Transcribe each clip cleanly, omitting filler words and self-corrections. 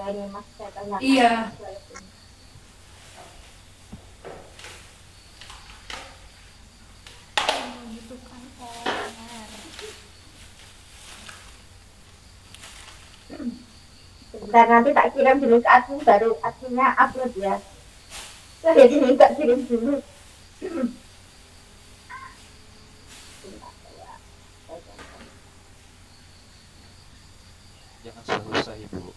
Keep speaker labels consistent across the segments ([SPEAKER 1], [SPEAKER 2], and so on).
[SPEAKER 1] ini Mas saya tanyakan.
[SPEAKER 2] Iya.
[SPEAKER 3] Membutuhkan OR.
[SPEAKER 1] Sebentar nanti tak kirim dulu ke admin baru adminnya upload ya. Saya jadi tak kirim dulu.
[SPEAKER 4] Jangan susah Ibu.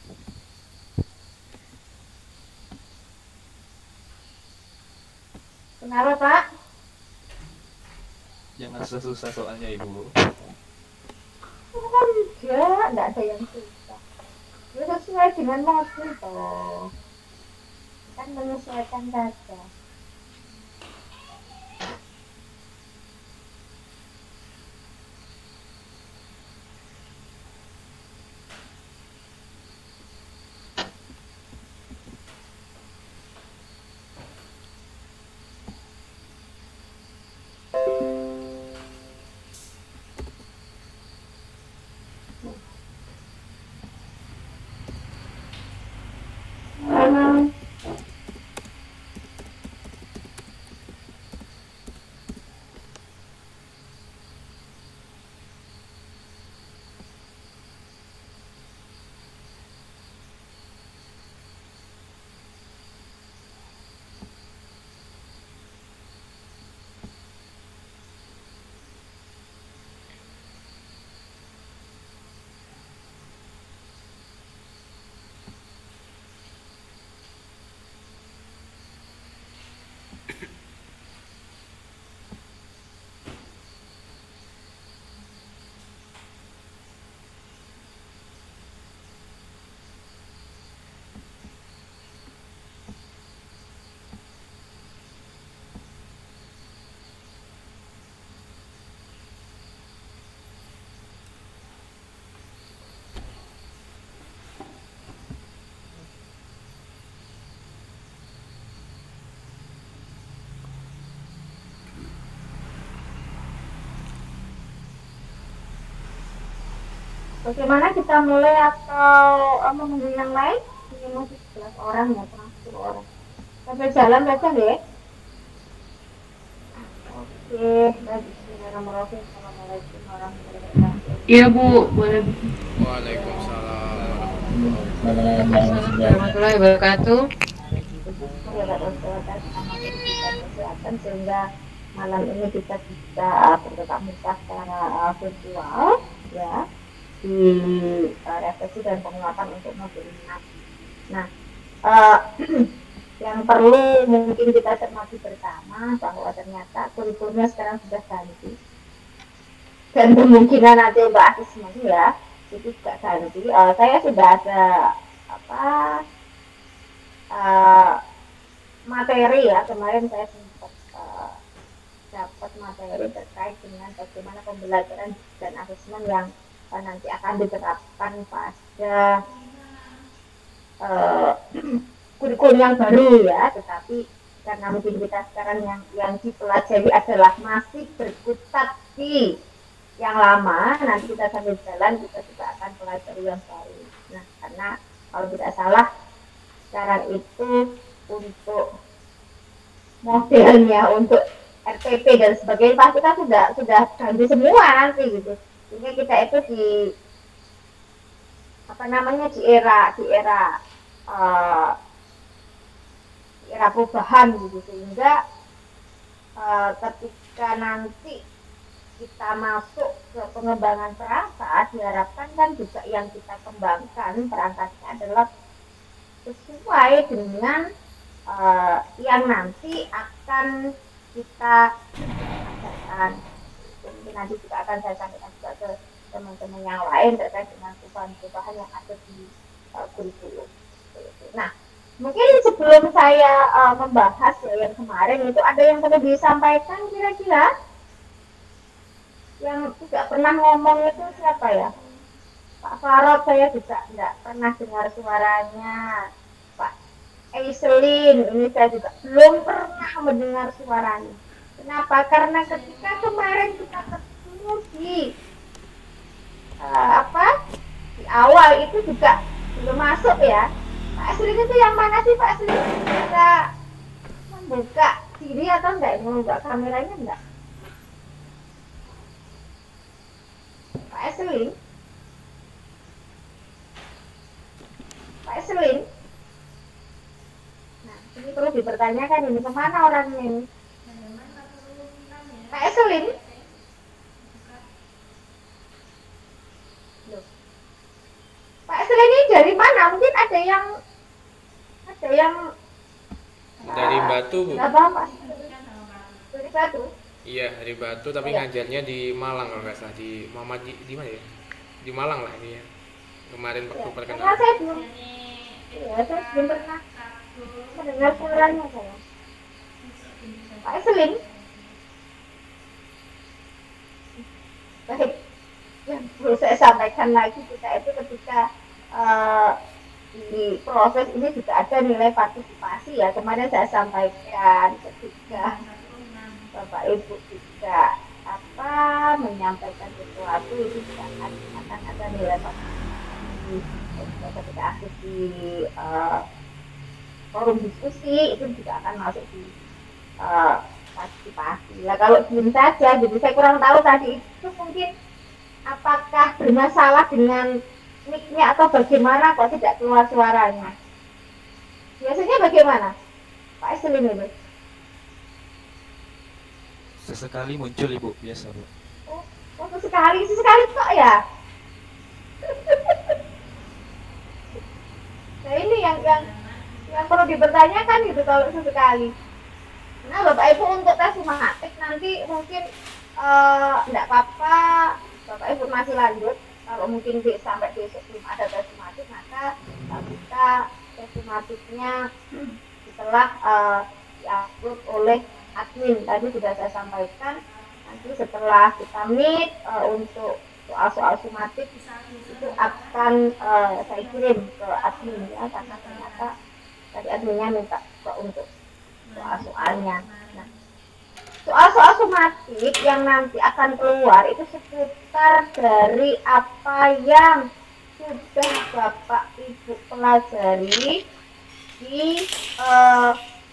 [SPEAKER 1] Kenapa Pak?
[SPEAKER 4] Jangan susah soalnya Ibu.
[SPEAKER 1] Enggak ada yang susah. Ya sesuai dengan modul toh. Kan menyesuaikan saja. Bagaimana kita mulai atau menunggu yang lain? Ini masih 11 orang ya, kurang 10 orang. Sampai jalan baca deh. Oke, baik. Bismillahirrahmanirrahim. Assalamualaikum warahmatullahi wabarakatuh.
[SPEAKER 2] Iya Bu, boleh.
[SPEAKER 5] Waalaikumsalam
[SPEAKER 2] Warahmatullahi wabarakatuh.
[SPEAKER 1] Kesehatan sehingga malam ini kita bisa bertetap muka secara virtual ya di refleksi dan penguatan untuk modul 6. Nah, yang perlu mungkin kita cermati bersama bahwa ternyata kurikulumnya sekarang sudah ganti dan kemungkinan nanti Mbak Asismen ya itu juga ganti. Saya sudah ada materi ya, kemarin saya sempat dapat materi terkait dengan bagaimana pembelajaran dan asesmen yang nanti akan diterapkan pada kurikulum yang baru ya, tetapi karena mungkin kita sekarang yang dipelajari adalah masih berkutat di yang lama, nanti kita sambil jalan kita juga akan pelajari yang baru. Nah, karena kalau tidak salah sekarang itu untuk modelnya untuk RPP dan sebagainya pasti kan sudah ganti semua nanti gitu. Sehingga kita itu di era perubahan gitu, sehingga ketika nanti kita masuk ke pengembangan perangkat diharapkan kan juga yang kita kembangkan perangkatnya adalah sesuai dengan yang nanti akan kita ajarkan. Mungkin nanti juga akan saya sampaikan juga ke teman-teman yang lain terkait dengan perubahan-perubahan yang ada di kurikulum. Nah, mungkin sebelum saya membahas ya yang kemarin itu ada yang perlu disampaikan kira-kira yang tidak pernah ngomong itu siapa ya? Pak Farod saya juga tidak pernah dengar suaranya. Pak Aiselin ini saya juga belum pernah mendengar suaranya. Kenapa? Karena ketika kemarin kita ketemu di di awal itu juga belum masuk ya. Pak Selin itu yang mana sih Pak Selin? Bisa membuka diri atau enggak? Membuka kameranya enggak? Pak Selin? Pak Selin? Nah, ini perlu dipertanyakan ini kemana orangnya ini? Pak Selin? Pak Selin ini dari mana? Mungkin ada yang
[SPEAKER 5] Dari Batu, Bu.
[SPEAKER 1] nggak paham Pak. Dari Batu.
[SPEAKER 5] Iya, dari Batu tapi
[SPEAKER 1] Iya.
[SPEAKER 5] ngajarnya di Malang kalau nggak salah, di Muhammad di mana ya? Di Malang lah ini ya. Kemarin waktu
[SPEAKER 1] Karena
[SPEAKER 5] perkenalan.
[SPEAKER 1] saya belum pernah mendengar suaranya saya. Pak Selin. Baik, yang perlu saya sampaikan lagi kita itu ketika di proses ini juga ada nilai partisipasi ya. Kemarin saya sampaikan ketika Bapak Ibu juga menyampaikan sesuatu itu juga akan ada nilai partisipasi. Ketika aktif di forum diskusi itu juga akan masuk di partisipasi. Nah kalau diem saja, jadi saya kurang tahu tadi itu mungkin apakah bermasalah dengan mic-nya atau bagaimana kok tidak keluar suaranya. Biasanya bagaimana Pak Selin ini?
[SPEAKER 4] Sesekali muncul Ibu, biasa Bu.
[SPEAKER 1] Oh sesekali kok ya. Nah ini yang perlu dipertanyakan gitu kalau sesekali. Nah Bapak Ibu untuk tes sumatik nanti mungkin enggak apa-apa Bapak Ibu masih lanjut. Kalau mungkin sampai besok belum ada tes sumatik maka kita tes sumatiknya setelah diupload oleh admin. Tadi sudah saya sampaikan nanti setelah kita meet untuk soal-soal sumatik itu akan saya kirim ke admin ya karena ternyata tadi adminnya minta untuk soal-soalnya. Nah, soal-soal sumatik yang nanti akan keluar itu seputar dari apa yang sudah Bapak Ibu pelajari di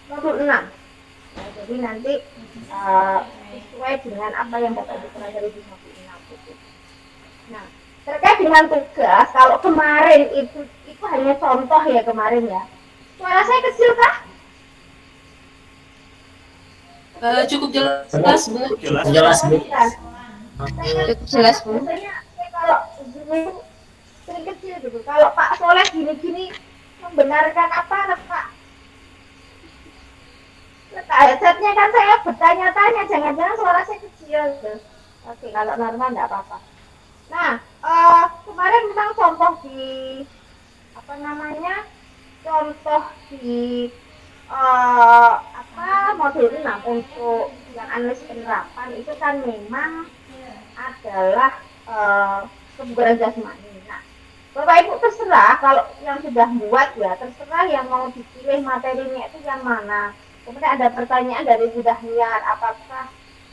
[SPEAKER 1] modul 6. Nah, jadi nanti sesuai dengan apa yang Bapak Ibu pelajari di modul 6 itu. Nah, terkait dengan tugas, kalau kemarin itu hanya contoh ya kemarin ya. Suara saya kecil kah?
[SPEAKER 2] Cukup jelas, Bu.
[SPEAKER 6] Jelas, Bu.
[SPEAKER 2] Cukup jelas, Bu.
[SPEAKER 1] Biasanya kalau gini sering kecil gitu. Kalau Pak Soleh gini-gini membenarkan apa Pak? Letak headsetnya kan saya bertanya-tanya, jangan-jangan suara saya kecil gitu. Oke, kalau normal enggak apa-apa. Nah, kemarin tentang contoh di contoh di modul 6 untuk yang analisis penerapan itu kan memang adalah kebugaran jasmani. Nah, Bapak Ibu terserah kalau yang sudah buat ya, terserah yang mau dipilih materinya itu yang mana. Kemudian ada pertanyaan dari Bu Dahniar, apakah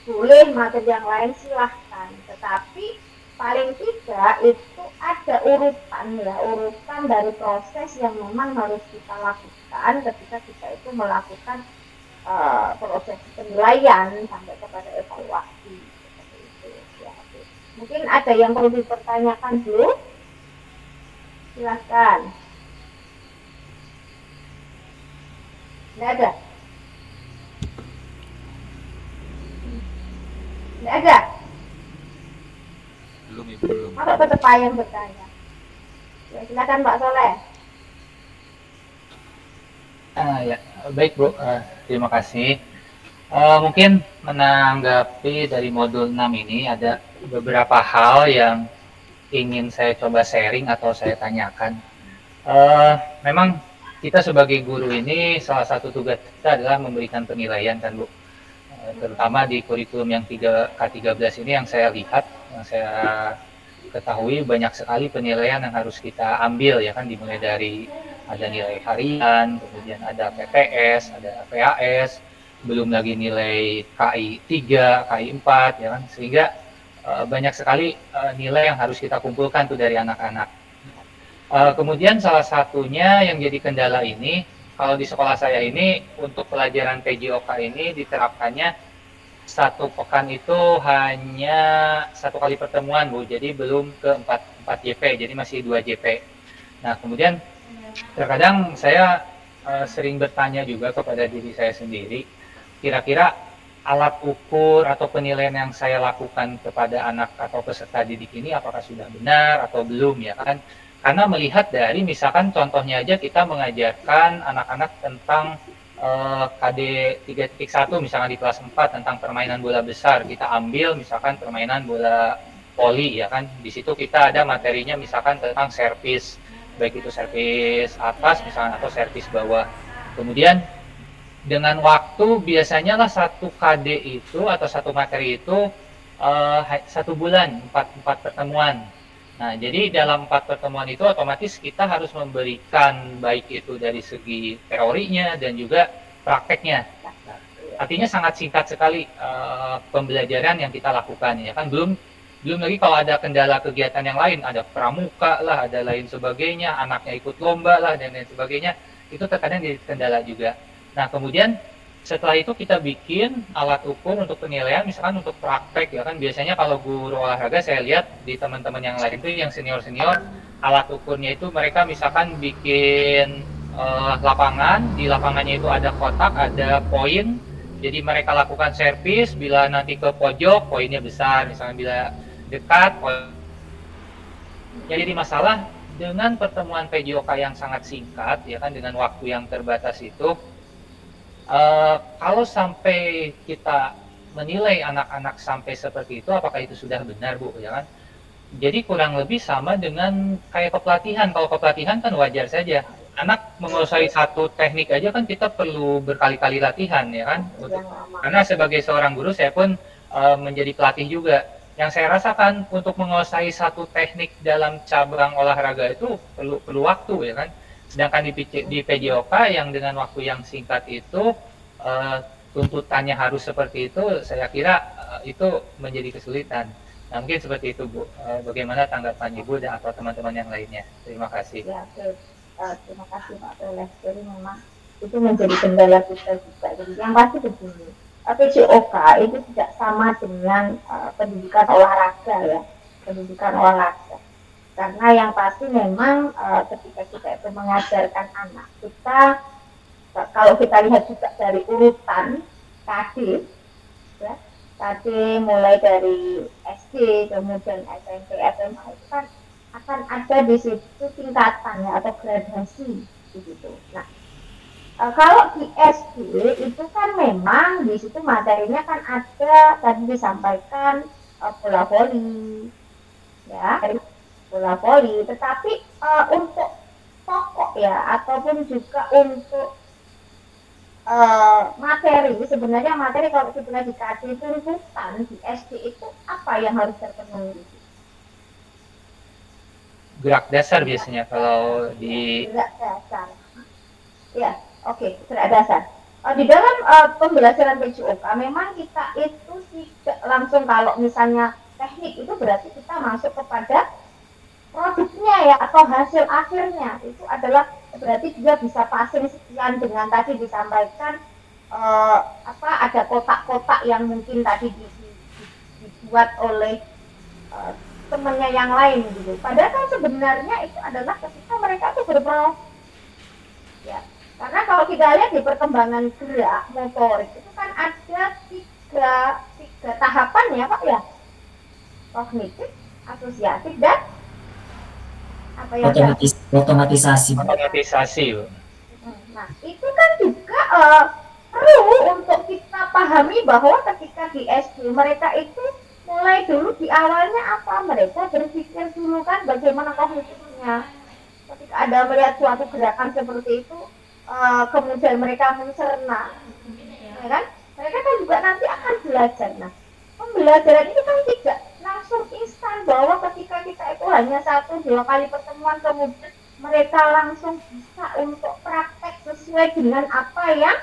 [SPEAKER 1] boleh materi yang lain silahkan. Tetapi paling tidak itu ada urutan dari proses yang memang harus kita lakukan ketika kita itu melakukan proses penilaian sampai kepada evaluasi seperti itu. Ya, oke. Mungkin ada yang perlu dipertanyakan dulu, silahkan. Tidak ada? Tidak ada?
[SPEAKER 4] Belum Ibu, belum.
[SPEAKER 1] Masa tetap yang bertanya? Ya, silakan Pak Soleh.
[SPEAKER 6] Ya, baik Bu, terima kasih. Mungkin menanggapi dari modul 6 ini ada beberapa hal yang ingin saya coba sharing atau saya tanyakan. Memang kita sebagai guru ini salah satu tugas kita adalah memberikan penilaian kan Bu. Terutama di kurikulum yang K13 ini yang saya lihat, yang saya ketahui banyak sekali penilaian yang harus kita ambil ya kan, dimulai dari ada nilai harian, kemudian ada PPS, ada PAS, belum lagi nilai KI 3, KI 4 ya kan, sehingga banyak sekali nilai yang harus kita kumpulkan tuh dari anak-anak. Kemudian salah satunya yang jadi kendala ini, kalau di sekolah saya ini untuk pelajaran PJOK ini diterapkannya satu pekan itu hanya satu kali pertemuan Bu, jadi belum ke 4 JP, jadi masih 2 JP. Nah kemudian terkadang saya sering bertanya juga kepada diri saya sendiri, kira-kira alat ukur atau penilaian yang saya lakukan kepada anak atau peserta didik ini apakah sudah benar atau belum ya kan? Karena melihat dari misalkan contohnya aja kita mengajarkan anak-anak tentang KD 3.1 misalkan di kelas 4 tentang permainan bola besar, kita ambil misalkan permainan bola voli ya kan, di situ kita ada materinya misalkan tentang servis, baik itu servis atas misalkan atau servis bawah. Kemudian dengan waktu biasanya lah satu KD itu atau satu materi itu 1 bulan, 4 pertemuan. Nah, jadi dalam 4 pertemuan itu otomatis kita harus memberikan baik itu dari segi teorinya dan juga prakteknya. Artinya sangat singkat sekali pembelajaran yang kita lakukan ya kan. Belum lagi kalau ada kendala kegiatan yang lain, ada pramuka lah, ada lain sebagainya, anaknya ikut lomba lah dan lain sebagainya, itu terkadang jadi kendala juga. Nah, kemudian setelah itu kita bikin alat ukur untuk penilaian, misalkan untuk praktek ya kan, biasanya kalau guru olahraga saya lihat di teman-teman yang lain itu yang senior-senior, alat ukurnya itu mereka misalkan bikin lapangan, di lapangannya itu ada kotak, ada poin, jadi mereka lakukan servis, bila nanti ke pojok poinnya besar, misalkan bila dekat poin. Jadi masalah dengan pertemuan PJOK yang sangat singkat ya kan, dengan waktu yang terbatas itu, kalau sampai kita menilai anak-anak sampai seperti itu, apakah itu sudah benar Bu ya kan? Jadi kurang lebih sama dengan kayak kepelatihan. Kalau kepelatihan kan wajar saja, anak menguasai satu teknik aja kan kita perlu berkali-kali latihan ya kan. Karena sebagai seorang guru saya pun menjadi pelatih juga. Yang saya rasakan untuk menguasai satu teknik dalam cabang olahraga itu perlu waktu ya kan. Sedangkan di PJOK yang dengan waktu yang singkat itu tuntutannya harus seperti itu, saya kira itu menjadi kesulitan. Nah mungkin seperti itu Bu. Bagaimana tanggapan Ibu dan atau teman-teman yang lainnya? Terima kasih.
[SPEAKER 1] Ya, terima kasih Pak Toles. Jadi memang itu menjadi kendala kita juga. Jadi yang pasti begini, PJOK itu tidak sama dengan pendidikan olahraga ya, pendidikan olahraga. Karena yang pasti memang ketika kita itu mengajarkan anak kita, kalau kita lihat juga dari urutan KD, ya, KD mulai dari SD, kemudian SMP, SMA itu kan akan ada di situ tingkatannya atau gradasi begitu. Nah, kalau di SD itu kan memang di situ materinya kan ada tadi disampaikan bola voli, ya. Bola voli, tetapi untuk pokok ya ataupun juga untuk materi, sebenarnya materi kalau kita dikasih tuntutan di SD itu apa yang harus terpenuhi?
[SPEAKER 6] Gerak dasar biasanya kalau di
[SPEAKER 1] gerak dasar. Ya, oke, gerak dasar. Di dalam pembelajaran PJOK memang kita itu tidak langsung kalau misalnya teknik itu berarti kita masuk kepada produknya ya atau hasil akhirnya itu adalah berarti dia bisa passing sekian dengan tadi disampaikan ada kotak-kotak yang mungkin tadi dibuat oleh temannya yang lain gitu. Padahal kan sebenarnya itu adalah ketika mereka itu berproses ya. Karena kalau kita lihat di perkembangan gerak motorik itu kan ada tiga tahapan ya Pak ya, kognitif, asosiatif dan apa yang
[SPEAKER 7] otomatisasi.
[SPEAKER 1] Nah, itu kan juga perlu untuk kita pahami bahwa ketika di SD mereka itu mulai dulu di awalnya apa, mereka berpikir dulu kan bagaimana kognitifnya. Ketika ada melihat suatu gerakan seperti itu, kemudian mereka mencerna, ya kan? Mereka kan juga nanti akan belajar. Nah, pembelajaran ini kan tidak langsung instan bahwa ketika kita itu hanya 1-2 kali pertemuan kemudian mereka langsung bisa untuk praktek sesuai dengan apa yang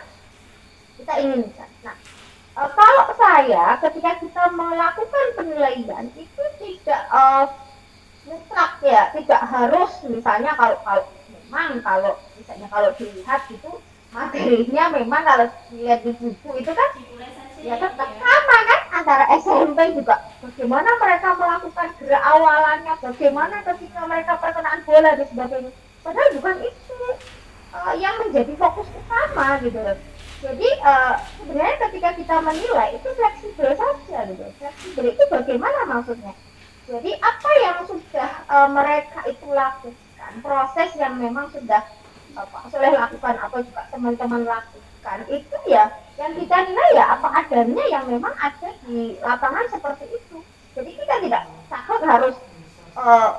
[SPEAKER 1] kita inginkan. Nah, kalau saya ketika kita melakukan penilaian itu tidak mutlak ya, tidak harus misalnya kalau kalau memang kalau misalnya kalau dilihat itu materinya memang kalau dilihat di buku itu kan ya tetap sama kan antara SMP juga bagaimana mereka melakukan gerak awalannya, bagaimana ketika mereka perkenaan bola dan sebagainya. Padahal bukan itu yang menjadi fokus utama gitu loh. Jadi sebenarnya ketika kita menilai itu fleksibel saja gitu. Fleksibel itu bagaimana maksudnya? Jadi apa yang sudah mereka itu lakukan, proses yang memang sudah Pak Soleh lakukan atau juga teman-teman lakukan itu ya yang kita nilai ya apa adanya yang memang ada di lapangan seperti itu. Jadi kita tidak takut harus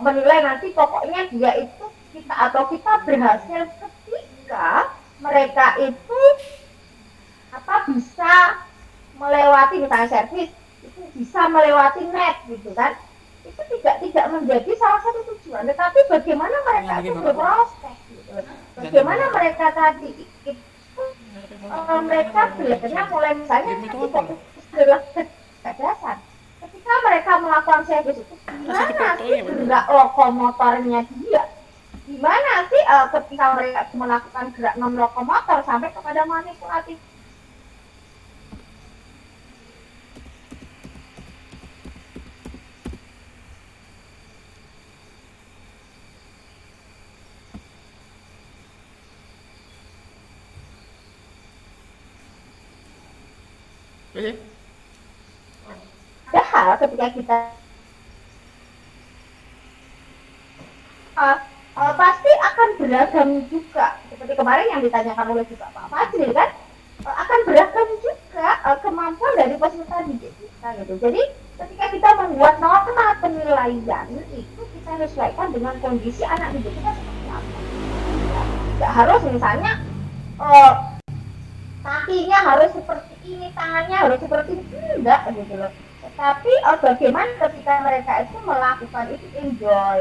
[SPEAKER 1] menilai nanti pokoknya dia itu kita atau kita berhasil ketika mereka itu apa bisa melewati misalnya servis itu bisa melewati net gitu kan, itu tidak menjadi salah satu tujuan, tetapi bagaimana mereka itu berproses gitu. Bagaimana mereka tadi itu mereka belajarnya mulai misalnya nanti fokus adalah kecerdasan. Ketika mereka melakukan servis itu gimana sih gerak lokomotornya dia, gimana sih ketika mereka melakukan gerak non lokomotor sampai kepada manipulatif. Padahal ketika kita pasti akan beragam juga seperti kemarin yang ditanyakan oleh juga Pak Fajri kan, akan beragam juga kemampuan dari peserta didik kita gitu. Jadi ketika kita membuat norma penilaian itu kita sesuaikan dengan kondisi anak didik kita seperti apa. Tidak harus misalnya kakinya harus seperti ini, tangannya harus seperti itu, enggak gitu loh. Tetapi bagaimana ketika mereka itu melakukan itu enjoy.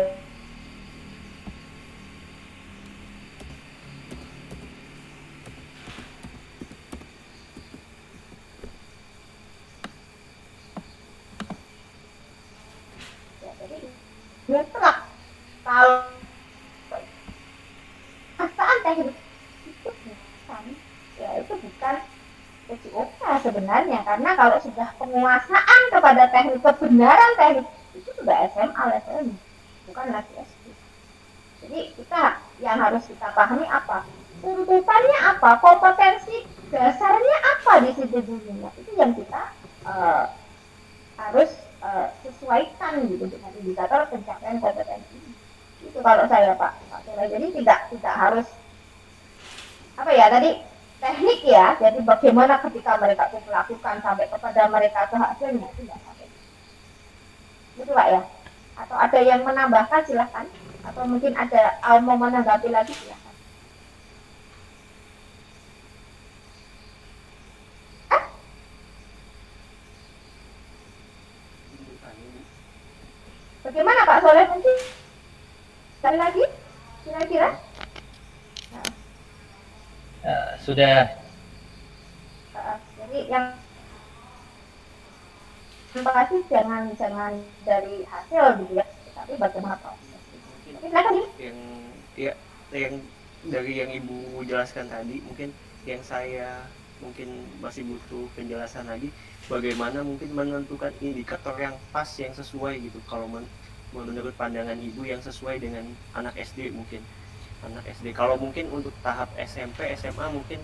[SPEAKER 1] Ya, jadi mutlak kalau perasaan teknik itu bukan, ya itu bukan PCOK sebenarnya, karena kalau sudah penguasaan kepada teknik kebenaran teknik itu sudah SMA levelnya, bukan lagi SD. Jadi kita yang harus kita pahami apa tuntutannya, apa kompetensi dasarnya apa di situ dulunya, itu yang kita harus sesuaikan gitu dengan indikator pencapaian kompetensi. Itu kalau saya Pak. Jadi tidak harus apa ya tadi teknik ya, jadi bagaimana ketika mereka itu melakukan sampai kepada mereka ke hasilnya itu tidak sampai. Itu Pak ya. Atau ada yang menambahkan silahkan, atau mungkin ada mau menanggapi lagi silahkan. Bagaimana Pak Soleh mungkin sekali lagi kira-kira?
[SPEAKER 6] Sudah.
[SPEAKER 1] Jadi yang pasti jangan dari hasil gitu ya, tapi bagaimana proses.
[SPEAKER 7] Yang dari yang Ibu jelaskan tadi, mungkin yang saya mungkin masih butuh penjelasan lagi, bagaimana mungkin menentukan indikator yang pas, yang sesuai gitu, kalau menurut pandangan Ibu yang sesuai dengan anak SD mungkin. Anak SD, kalau mungkin untuk tahap SMP, SMA mungkin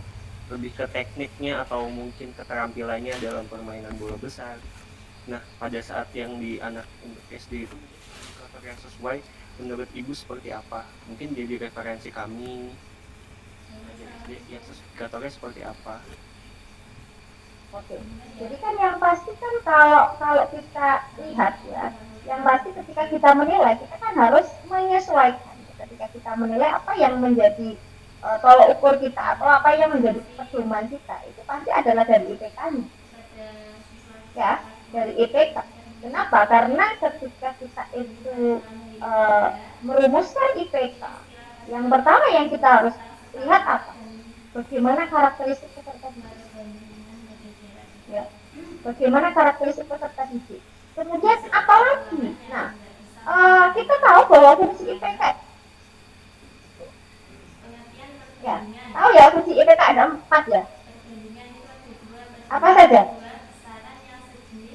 [SPEAKER 7] lebih ke tekniknya atau mungkin keterampilannya dalam permainan bola besar. Nah, pada saat yang di anak untuk SD itu indikator yang sesuai menurut Ibu seperti apa? Mungkin jadi referensi kami SD yang indikatornya seperti apa?
[SPEAKER 1] Oke, jadi kan yang pasti kan kalau kita lihat ya, yang pasti ketika kita menilai kita kan harus menyesuaikan. Ketika kita menilai apa yang menjadi tolok ukur kita atau apa yang menjadi pedoman kita, itu pasti adalah dari IPK-nya. Ya, dari IPK. Kenapa? Karena ketika kita itu merumuskan IPK, yang pertama yang kita harus lihat apa? Bagaimana karakteristik peserta didik. Ya, bagaimana karakteristik peserta didik. Kemudian apa lagi? Nah, kita tahu bahwa fungsi IPK ya, tahu ya fungsi IPK ada 4 ya. Apa saja?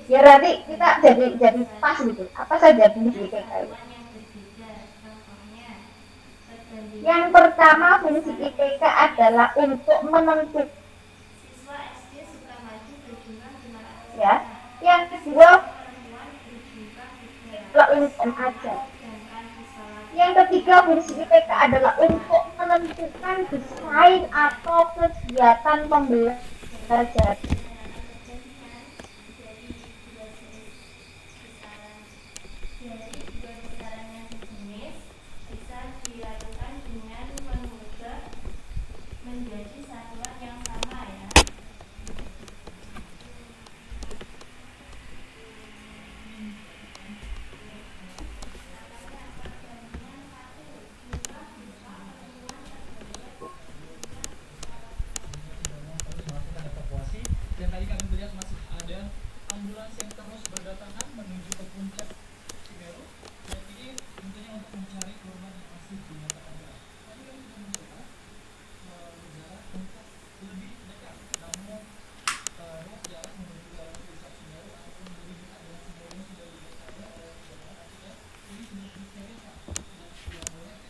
[SPEAKER 1] Ya berarti kita jadi pas gitu. Apa saja fungsi IPK itu? Yang pertama fungsi IPK adalah untuk menentukan ya. Yang kedua untuk ajar. Yang ketiga fungsi IPK adalah untuk menentukan desain atau kegiatan pembelajaran.
[SPEAKER 8] Dan tadi kami melihat masih ada ambulans yang terus berdatangan menuju ke puncak Semeru. Dan ini tentunya untuk mencari korban yang masih dinyatakan hilang. Tadi kami sudah mencoba berjalan untuk lebih dekat, namun ruas jalan menuju ke puncak Semeru ataupun lebih dekat dengan Semeru ini sudah dinyatakan oleh jemaah. Artinya ini sudah disterilkan. Tidak boleh ada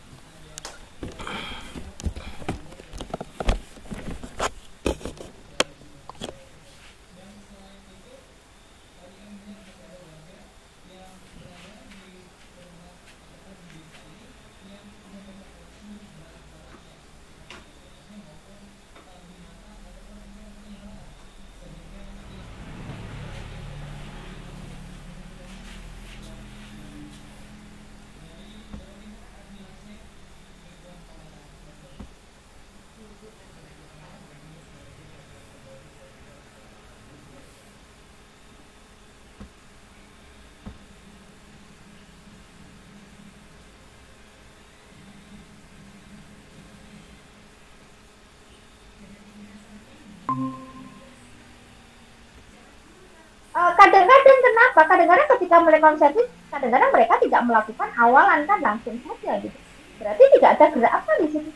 [SPEAKER 1] kadang-kadang kenapa? Kadang-kadang ketika merekonstruksi, kadang-kadang mereka tidak melakukan awalan kan langsung saja gitu. Berarti tidak ada gerak apa di situ.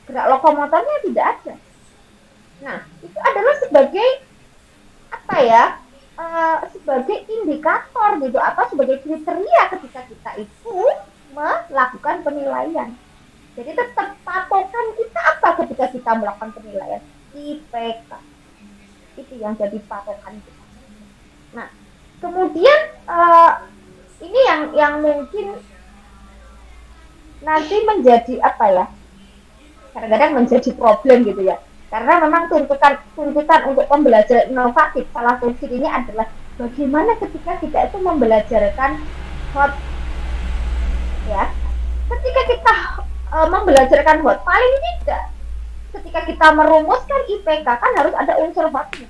[SPEAKER 1] Gerak lokomotornya tidak ada. Nah, itu adalah sebagai apa ya? Sebagai indikator gitu atau sebagai kriteria ketika kita itu melakukan penilaian. Jadi tetap patokan kita apa ketika kita melakukan penilaian? IPK. Itu yang jadi patokan kita. Nah, kemudian ini yang mungkin nanti menjadi apa ya? Kadang-kadang menjadi problem gitu ya. Karena memang tuntutan untuk pembelajaran inovatif salah satu ini adalah bagaimana ketika kita itu membelajarkan hot ya. Ketika kita membelajarkan hot, paling tidak ketika kita merumuskan IPK kan harus ada unsur hotnya.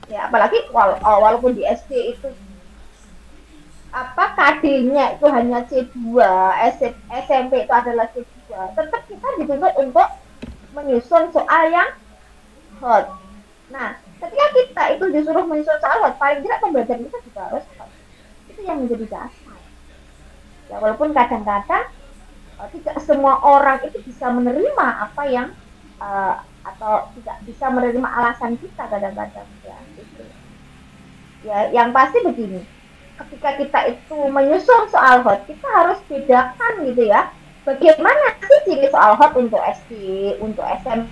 [SPEAKER 1] Ya, apalagi walaupun di SD itu KD-nya itu hanya C2, SMP itu adalah C2, tetap kita dituntut untuk menyusun soal yang hot. Nah, ketika kita itu disuruh menyusun soal hot, paling tidak pembelajaran kita juga harus hot. Itu yang menjadi dasar. Ya, walaupun kadang-kadang tidak semua orang itu bisa menerima apa yang atau tidak bisa menerima alasan kita kadang-kadang ya, gitu. Ya, yang pasti begini, ketika kita itu menyusun soal hot, kita harus bedakan gitu ya, bagaimana sih ciri soal hot untuk SD, untuk SMP.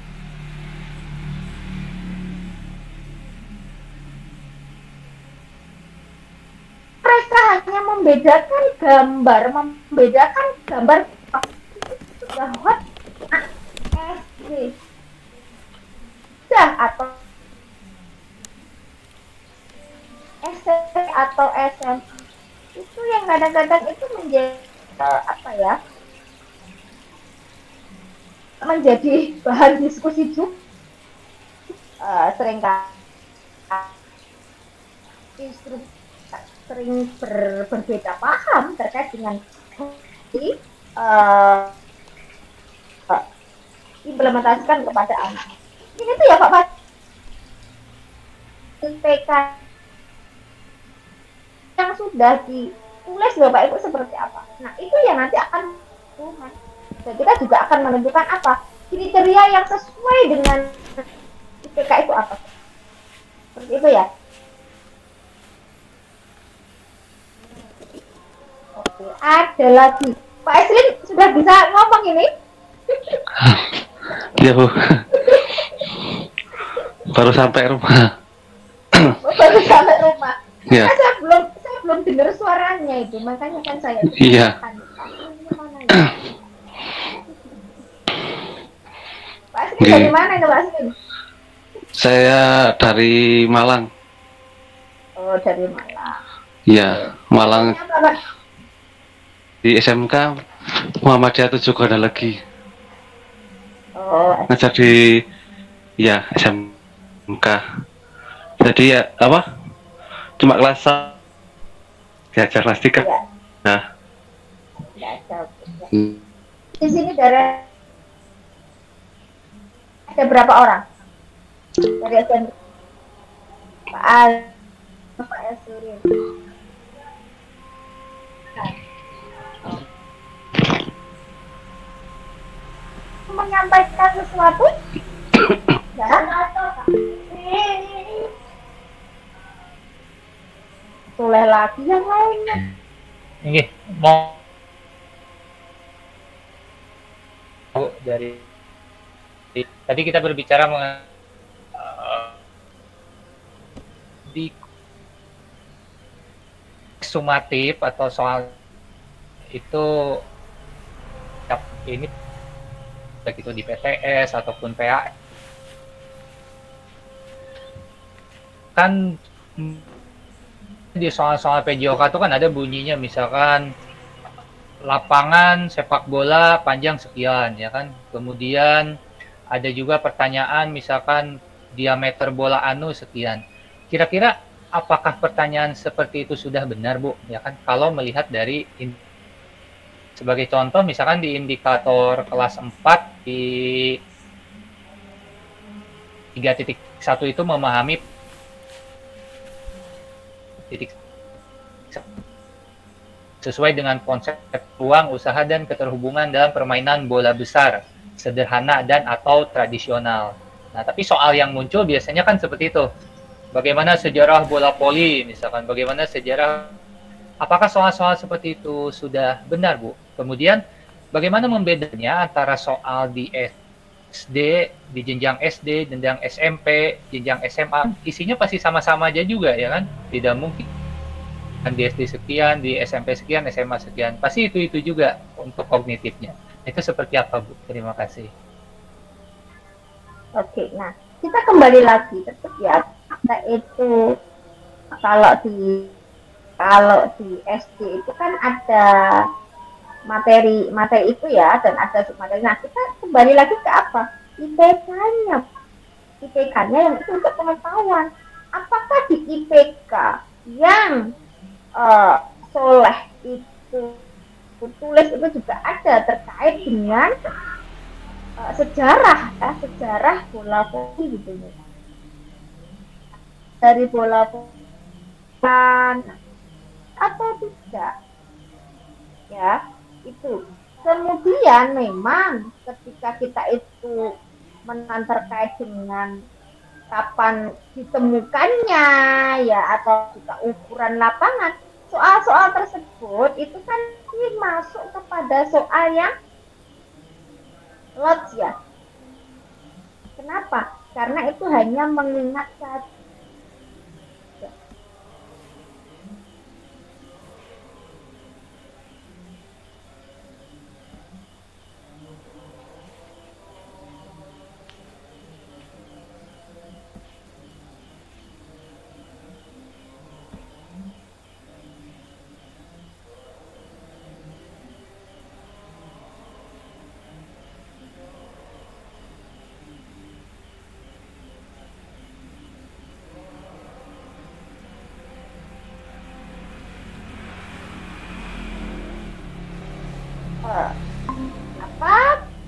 [SPEAKER 1] Mereka hanya membedakan gambar sudah hot SD atau SMP atau SMP itu yang kadang-kadang itu menjadi menjadi bahan diskusi juga sering berbeda paham terkait dengan implementasikan kepada anak. Ini itu ya Pak IPK yang sudah tulis Bapak Ibu seperti apa. Nah, itu yang nanti akan Tuhan. Dan kita juga akan menentukan apa kriteria yang sesuai dengan IPK itu apa. Seperti itu ya. Oke, ada lagi. Pak Esrin sudah bisa ngomong ini?
[SPEAKER 9] Iya Bu, baru sampai rumah.
[SPEAKER 1] Baru sampai rumah.
[SPEAKER 9] Iya.
[SPEAKER 1] Saya belum dengar suaranya itu, makanya kan saya.
[SPEAKER 9] Iya.
[SPEAKER 1] Ini mana ya? Pak Esrin dari mana itu Pak Esrin?
[SPEAKER 9] Saya dari Malang.
[SPEAKER 1] Oh, dari Malang.
[SPEAKER 9] Iya, Malang.
[SPEAKER 1] Apa, Pak?
[SPEAKER 9] Di SMK Muhammadiyah 7 Gondang lagi.
[SPEAKER 1] Oh,
[SPEAKER 9] Ngajar di ya SMK. Jadi ya apa? Cuma kelas diajar kelas 3.
[SPEAKER 1] ya.
[SPEAKER 9] Nah,
[SPEAKER 1] Tidak ada. Di sini ada berapa orang? Dari SMK. Pak Al, Pak Esrin. Menyampaikan sesuatu? Ya. Boleh lagi yang lainnya.
[SPEAKER 6] Ini mau dari tadi kita berbicara mengenai di sumatif atau soal itu ini baik itu di PTS ataupun PA kan di soal-soal PJOK itu kan ada bunyinya misalkan lapangan sepak bola panjang sekian ya kan, kemudian ada juga pertanyaan misalkan diameter bola anu sekian. Kira-kira apakah pertanyaan seperti itu sudah benar Bu ya kan, kalau melihat dari sebagai contoh misalkan di indikator kelas 4 di 3.1 itu memahami titik sesuai dengan konsep ruang usaha dan keterhubungan dalam permainan bola besar, sederhana dan atau tradisional. Nah, tapi soal yang muncul biasanya kan seperti itu. Bagaimana sejarah bola voli misalkan, bagaimana sejarah, apakah soal-soal seperti itu sudah benar Bu? Kemudian bagaimana membedanya antara soal di SD, di jenjang SD, jenjang SMP, jenjang SMA, isinya pasti sama-sama aja juga ya kan? Tidak mungkin di SD sekian, di SMP sekian, SMA sekian. Pasti itu juga untuk kognitifnya. Itu seperti apa Bu? Terima kasih.
[SPEAKER 1] Oke, nah kita kembali lagi tetap ya, itu kalau di SD itu kan ada materi itu ya, dan ada submateri. Nah, kita kembali lagi ke apa? IPK-nya yang itu untuk pengetahuan. Apakah di IPK yang soleh itu tulis itu juga ada terkait dengan sejarah ya, sejarah bola voli gitu ya. Dari bola voli atau tidak ya, itu kemudian memang ketika kita itu terkait dengan kapan ditemukannya ya, atau juga ukuran lapangan, soal-soal tersebut itu kan masuk kepada soal yang lots ya. Kenapa? Karena itu hanya mengingat saja.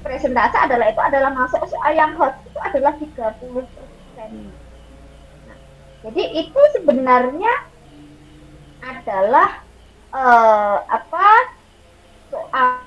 [SPEAKER 1] Presentase adalah masuk soal yang hot itu adalah 30%. Nah, jadi itu sebenarnya adalah apa soal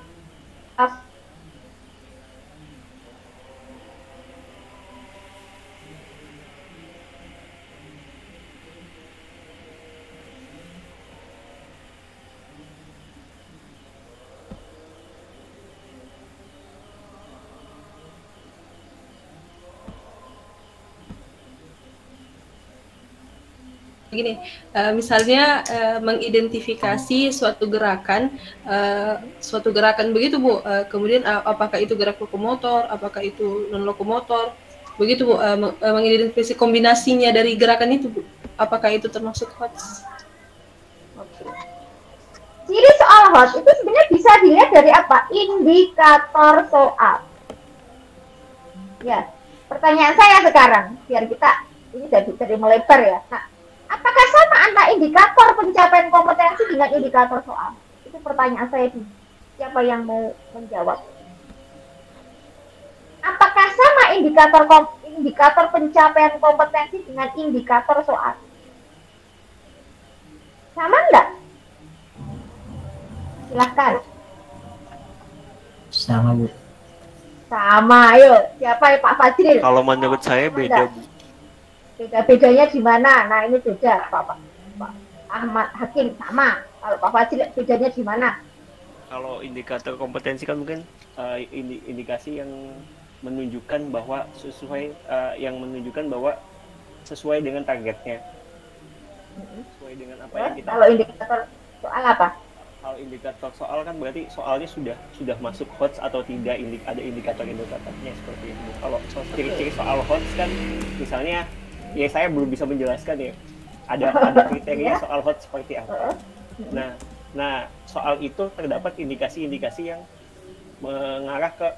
[SPEAKER 2] Gini, misalnya mengidentifikasi suatu gerakan begitu Bu. Kemudian apakah itu gerak lokomotor, apakah itu non lokomotor, begitu Bu. Mengidentifikasi kombinasinya dari gerakan itu Bu. Apakah itu termasuk HOTS?
[SPEAKER 1] Oke. Ciri soal HOTS itu sebenarnya bisa dilihat dari apa? Indikator soal. Ya, pertanyaan saya sekarang, biar kita ini jadi melebar ya. Nah, apakah sama antara indikator pencapaian kompetensi dengan indikator soal? Itu pertanyaan saya. Siapa yang mau menjawab? Apakah sama indikator pencapaian kompetensi dengan indikator soal? Sama enggak? Silahkan.
[SPEAKER 6] Sama Bu.
[SPEAKER 1] Sama, ayo. Siapa ya, Pak Fajril?
[SPEAKER 7] Kalau menurut saya beda, Bu.
[SPEAKER 1] Beda-bedanya di mana? Nah, ini beda, Pak Ahmad Hakim sama. Kalau Pak Fajril bedanya di mana?
[SPEAKER 7] Kalau indikator kompetensi kan mungkin indikasi yang menunjukkan bahwa sesuai dengan targetnya. Sesuai dengan apa yang kita.
[SPEAKER 1] Kalau indikator soal apa?
[SPEAKER 7] Kalau indikator soal kan berarti soalnya sudah masuk HOTS atau tidak, ada indikator-indikatornya seperti itu. Kalau ciri-ciri soal HOTS kan misalnya ya saya belum bisa menjelaskan ya. Ada kriteria soal HOTS seperti apa. Nah, soal itu terdapat indikasi-indikasi yang mengarah ke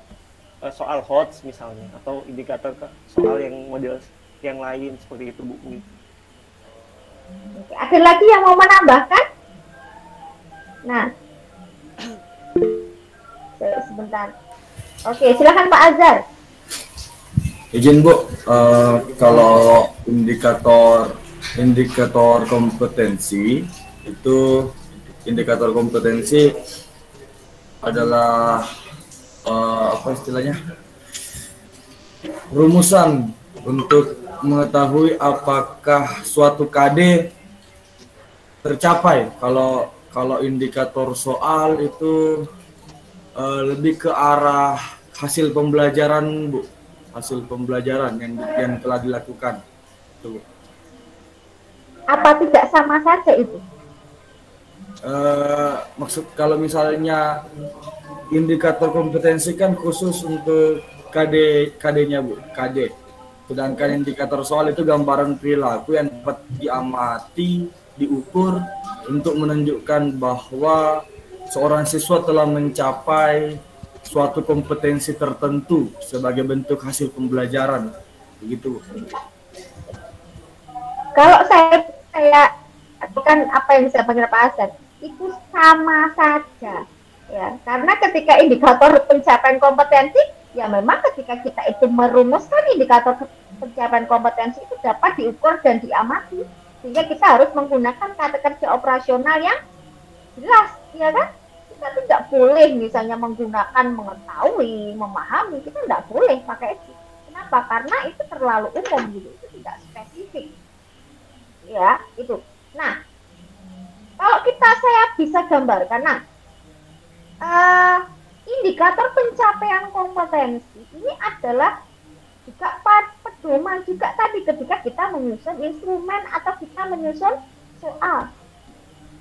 [SPEAKER 7] soal HOTS misalnya, atau indikator ke soal yang model yang lain seperti itu Bu.
[SPEAKER 1] Oke, ada lagi yang mau menambahkan? Nah, sebentar. Oke, silakan Pak Azhar.
[SPEAKER 10] Izin Bu, kalau indikator kompetensi itu, indikator kompetensi adalah apa istilahnya, rumusan untuk mengetahui apakah suatu KD tercapai. Kalau indikator soal itu lebih ke arah hasil pembelajaran Bu, hasil pembelajaran yang telah dilakukan. Tuh.
[SPEAKER 1] Apa tidak sama saja itu?
[SPEAKER 10] Maksud kalau misalnya indikator kompetensi kan khusus untuk KD-nya Bu, KD. Sedangkan indikator soal itu gambaran perilaku yang dapat diamati, diukur untuk menunjukkan bahwa seorang siswa telah mencapai suatu kompetensi tertentu sebagai bentuk hasil pembelajaran, begitu.
[SPEAKER 1] Kalau saya bukan apa yang disampaikan Pak Azhar, itu sama saja ya, karena ketika indikator pencapaian kompetensi ya memang ketika kita itu merumuskan indikator pencapaian kompetensi itu dapat diukur dan diamati, sehingga kita harus menggunakan kata kerja operasional yang jelas, ya kan? Kita tidak boleh misalnya menggunakan mengetahui, memahami, kita tidak boleh pakai itu. Kenapa? Karena itu terlalu umum gitu, itu tidak spesifik. Ya, itu. Nah, kalau saya bisa gambarkan, indikator pencapaian kompetensi ini adalah juga pedoman juga tadi ketika kita menyusun instrumen atau kita menyusun soal.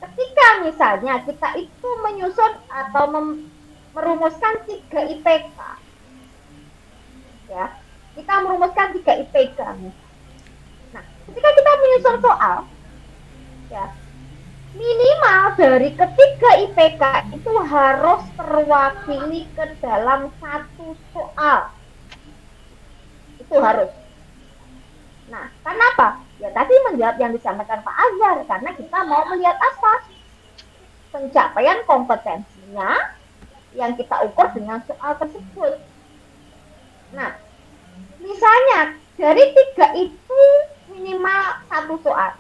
[SPEAKER 1] Ketika misalnya kita itu menyusun atau merumuskan 3 IPK, ya, kita merumuskan 3 IPK. Nah, ketika kita menyusun soal, ya, minimal dari ketiga IPK itu harus terwakili ke dalam satu soal. Itu harus. Nah, kenapa? Ya tadi menjawab yang disampaikan Pak Azhar, karena kita mau melihat apa? Pencapaian kompetensinya yang kita ukur dengan soal tersebut. Nah, misalnya dari 3 itu minimal 1 soal.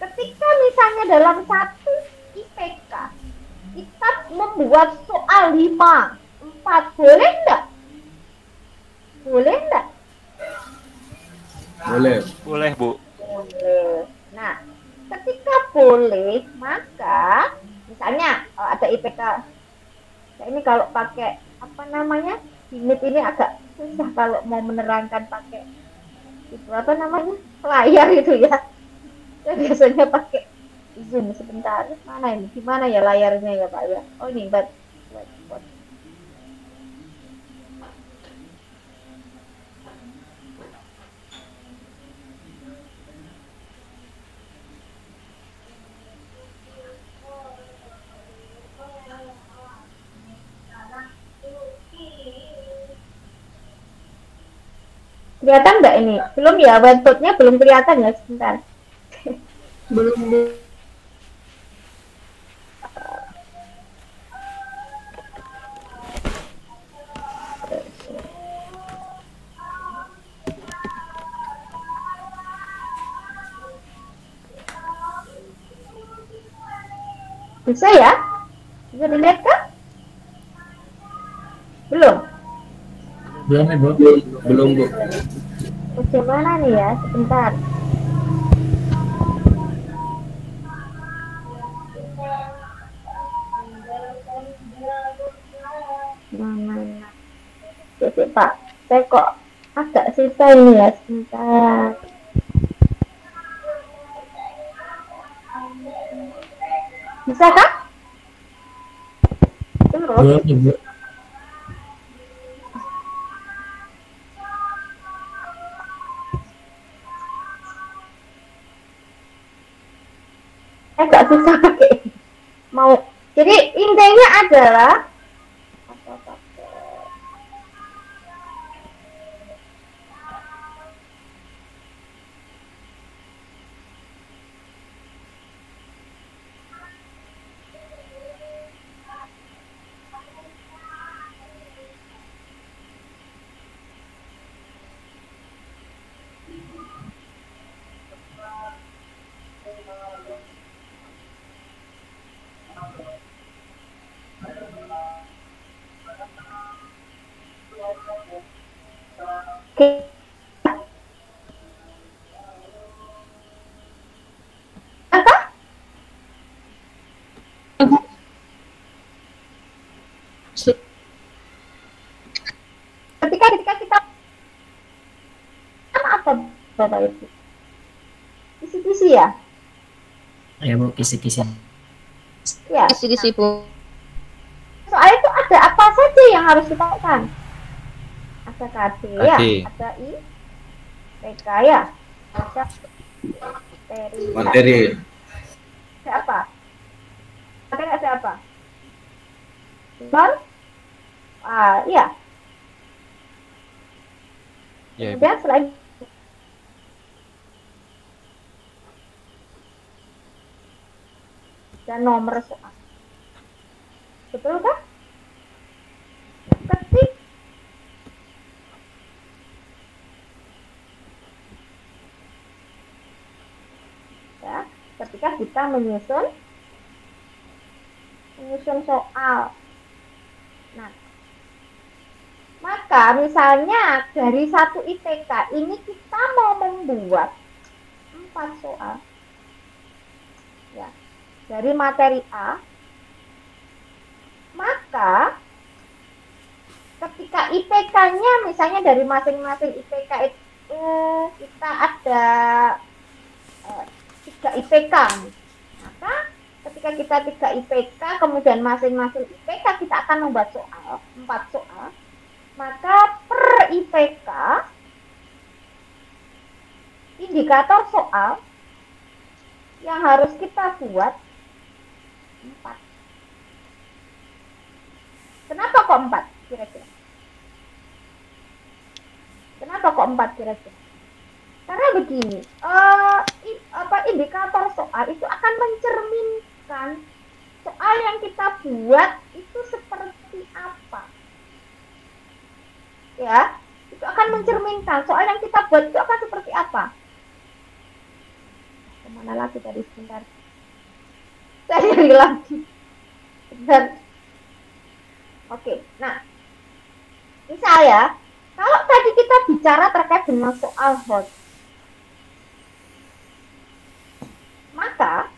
[SPEAKER 1] Ketika misalnya dalam 1 IPK kita membuat soal 5, 4, boleh enggak? Boleh enggak?
[SPEAKER 10] Boleh.
[SPEAKER 7] Boleh, Bu.
[SPEAKER 1] Boleh. Nah, ketika boleh, maka misalnya ada IPK. Nah, ini kalau pakai apa namanya? Unit ini agak susah kalau mau menerangkan pakai itu apa namanya? Layar itu ya. Saya biasanya pakai Zoom sebentar. Mana ini? Gimana ya layarnya ya, Pak ya? Oh, ini whiteboard. Kelihatan nggak ini? Belum ya, whiteboardnya belum kelihatan ya, sebentar.
[SPEAKER 2] Belum, Bu.
[SPEAKER 1] Bisa ya? Bisa dilihat kan? Belum?
[SPEAKER 10] Belum, Bu. Belum, Bu.
[SPEAKER 1] Bagaimana nih ya? Sebentar. Mana? Oke, Pak. Saya kok agak susah ini ya. Sebentar. Bisa kah? Terus?
[SPEAKER 10] Belum, Bu.
[SPEAKER 1] Agak susah pakai. Mau. Jadi intinya adalah Oke. Apa? Ketika kita apa Bapak Ibu? Kisi-kisi ya?
[SPEAKER 11] Ya Bu, kisi-kisi.
[SPEAKER 1] Ya.
[SPEAKER 2] Kisi-kisi, Bu.
[SPEAKER 1] Soal itu ada apa saja yang harus kita lakukan? Ada KD ya, ada IPK ya, ada
[SPEAKER 10] Materi.
[SPEAKER 1] Ada apa? Ada apa? Non? Iya.
[SPEAKER 4] Ya, Ibu.
[SPEAKER 1] Kemudian selain dan nomor soal. Betul kan? Ketik ya, ketika kita menyusun soal. Nah, maka misalnya dari satu IPK ini kita mau membuat 4 soal. Ya, dari materi A, maka ketika IPK-nya misalnya dari masing-masing IPK itu kita ada 3 IPK, maka ketika kita 3 IPK kemudian masing-masing IPK kita akan membuat soal 4 soal, maka per IPK indikator soal yang harus kita buat 4. Kenapa kok 4 kira-kira? Kenapa kok 4 kira-kira? Karena begini, indikator soal itu akan mencerminkan soal yang kita buat itu seperti apa. Ya, itu akan mencerminkan soal yang kita buat itu akan seperti apa. Kemana lagi tadi sebentar? Saya cari lagi. Benar. Oke, nah misal ya, kalau tadi kita bicara terkait dengan soal hot, maka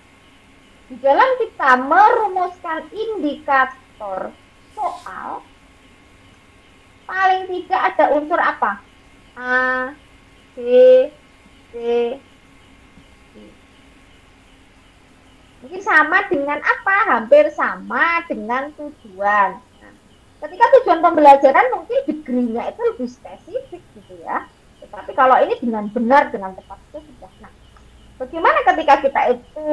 [SPEAKER 1] di dalam kita merumuskan indikator soal, paling tidak ada unsur apa? A, B, C, D. Mungkin sama dengan apa? Hampir sama dengan tujuan. Nah, ketika tujuan pembelajaran mungkin degree-nya itu lebih spesifik gitu ya. Tetapi kalau ini dengan benar, dengan tepat itu sudah. Nah, bagaimana ketika kita itu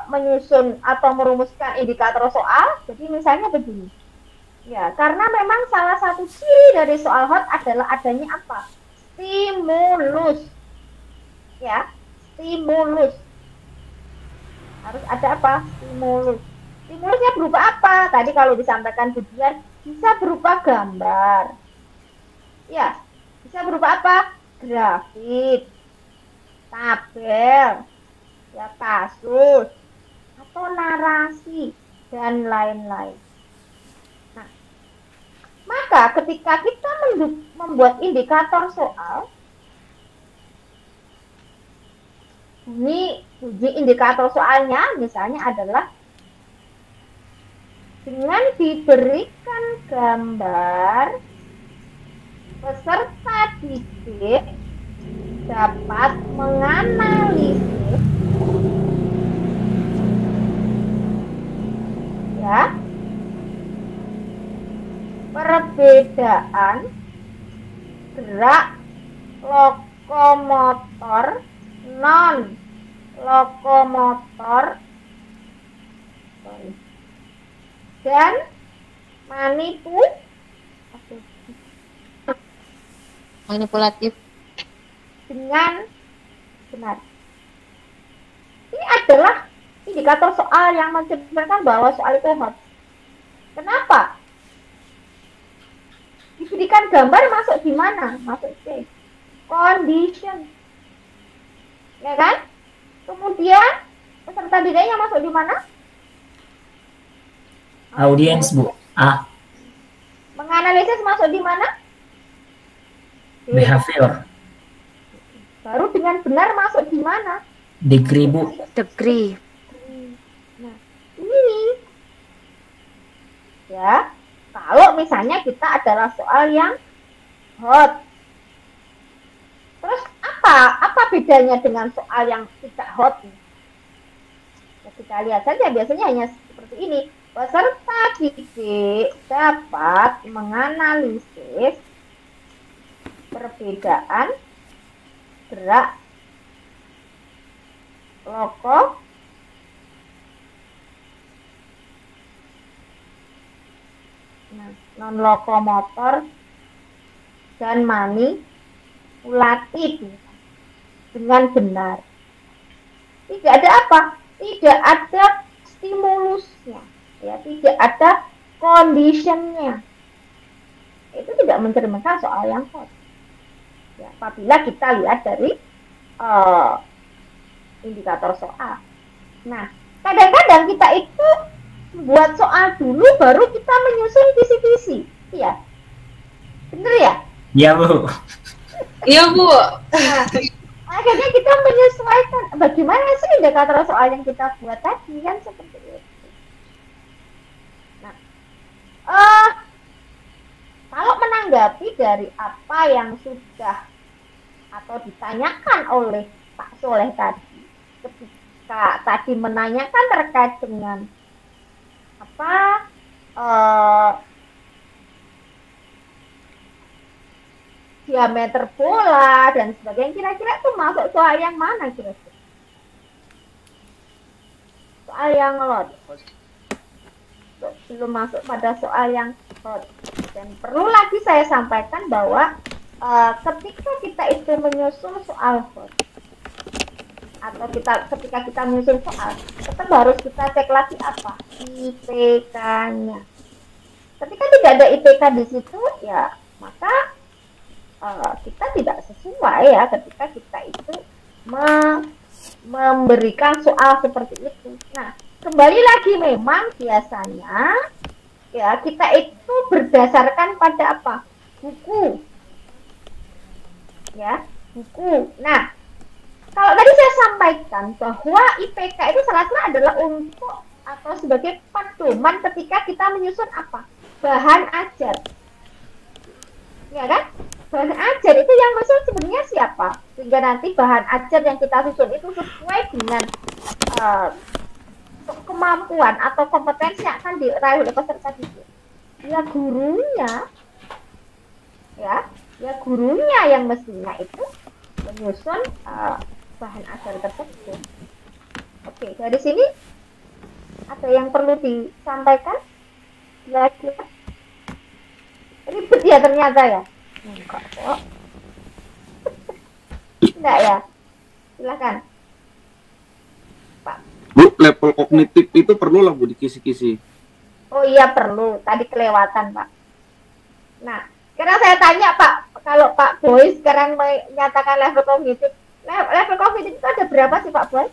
[SPEAKER 1] menyusun atau merumuskan indikator soal? Jadi misalnya begini. Ya, karena memang salah satu ciri dari soal hot adalah adanya apa? Stimulus. Ya, stimulus. Harus ada apa? Stimulus. Stimulusnya berupa apa? Tadi kalau disampaikan Budian, bisa berupa gambar. Ya, bisa berupa apa? Grafik, tabel, ya kasus, atau narasi, dan lain-lain. Nah, maka ketika kita membuat indikator soal, bunyi indikator soalnya misalnya adalah dengan diberikan gambar, peserta didik dapat menganalisis ya perbedaan gerak lokomotor non lokomotor dan
[SPEAKER 12] manipulatif
[SPEAKER 1] dengan benar. Ini adalah indikator soal yang mencerminkan bahwa soal itu hot. Kenapa? Diberikan gambar masuk di mana? Masuk C. Condition. Ya kan? Kemudian peserta didiknya masuk di mana?
[SPEAKER 11] Audiens, Bu. A.
[SPEAKER 1] Menganalisis masuk di mana?
[SPEAKER 11] Behavior.
[SPEAKER 1] Baru dengan benar masuk di mana?
[SPEAKER 11] Degree, Bu.
[SPEAKER 12] degree
[SPEAKER 1] Nah, ini ya, kalau misalnya kita adalah soal yang hot. Terus apa bedanya dengan soal yang tidak hot? Ya, kita lihat saja, biasanya hanya seperti ini. Peserta didik dapat menganalisis perbedaan gerak non lokomotor dan manipulatif dengan benar. Tidak ada apa? Tidak ada stimulusnya, ya, tidak ada conditionnya. Itu tidak mencerminkan soal yang hot. Ya, apabila kita lihat dari indikator soal. Nah, kadang-kadang kita itu buat soal dulu baru kita menyusun visi-visi. Iya. Bener ya?
[SPEAKER 11] Iya, Bu.
[SPEAKER 2] Iya, Bu.
[SPEAKER 1] Nah, akhirnya kita menyesuaikan bagaimana sih indikator soal yang kita buat tadi, kan seperti itu. Nah, kalau menanggapi dari apa yang sudah atau ditanyakan oleh Pak Soleh tadi, ketika tadi menanyakan terkait dengan apa diameter bola dan sebagainya, kira-kira itu masuk soal yang mana kira-kira? Soal yang lot, belum masuk pada soal yang hot. Dan perlu lagi saya sampaikan bahwa ketika kita itu menyusun soal hot, atau ketika kita menyusun soal, tetap harus kita cek lagi apa? IPK-nya. Ketika tidak ada IPK di situ, ya maka kita tidak sesuai ya ketika kita itu memberikan soal seperti itu. Nah, kembali lagi memang biasanya ya kita itu berdasarkan pada apa? Buku. Ya, buku. Nah, kalau tadi saya sampaikan bahwa IPK itu salah adalah untuk atau sebagai pedoman ketika kita menyusun apa? Bahan ajar. Ya kan? Bahan ajar itu yang maksud sebenarnya siapa? Sehingga nanti bahan ajar yang kita susun itu sesuai dengan kemampuan atau kompetensi yang akan diraih oleh peserta didik. Ya gurunya. Ya gurunya yang mestinya itu menyusun bahan ajar tersebut. Oke, dari sini ada yang perlu disampaikan? Lagi ribet ya ternyata ya. Enggak kok. Enggak ya. Silakan. Pak.
[SPEAKER 13] Bu, level kognitif itu perlu lah Bu dikisi-kisi.
[SPEAKER 1] Oh iya perlu. Tadi kelewatan Pak. Nah, sekarang saya tanya Pak, kalau Pak Boy sekarang menyatakan level kognitif, level kognitif itu ada berapa sih Pak Boy?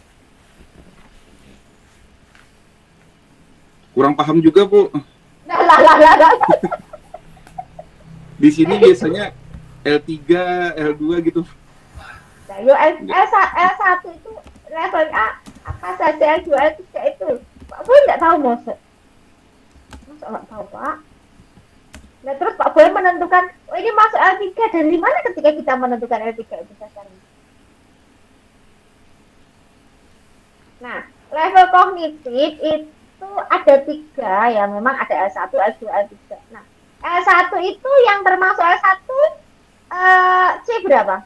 [SPEAKER 13] Kurang paham juga Bu.
[SPEAKER 1] Lah.
[SPEAKER 13] Di sini biasanya L3, L2 gitu.
[SPEAKER 1] Nah, yo L1 itu levelnya apa saja, L2, L3 itu. Pak Boy nggak tahu Masa nggak tahu Pak. Nah terus Pak Boy menentukan, oh ini masuk L3 dari mana ketika kita menentukan L3 itu dasarnya? Nah, level kognitif itu ada 3 ya, memang ada L1, L2, L3. Nah, L1 itu yang termasuk L1 C berapa?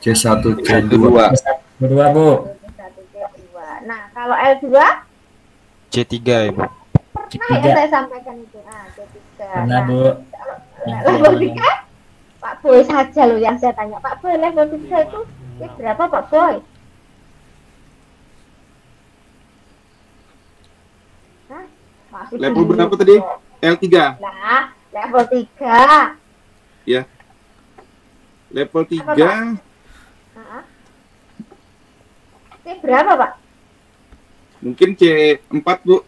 [SPEAKER 10] C1, C2.
[SPEAKER 11] C2 Bu.
[SPEAKER 1] C1, C2. Nah, kalau L2?
[SPEAKER 4] C3 ya Bu.
[SPEAKER 1] Pernah ya saya sampaikan itu. Nah, C3.
[SPEAKER 11] Pernah Bu.
[SPEAKER 1] Level 3? Pak Boy saja loh yang saya tanya. Pak Boy level 3 itu C berapa Pak Boy?
[SPEAKER 13] Level berapa tadi? L3.
[SPEAKER 1] Nah, level 3.
[SPEAKER 13] Ya. Level 3.
[SPEAKER 1] C berapa, Pak?
[SPEAKER 13] Mungkin C4, Bu.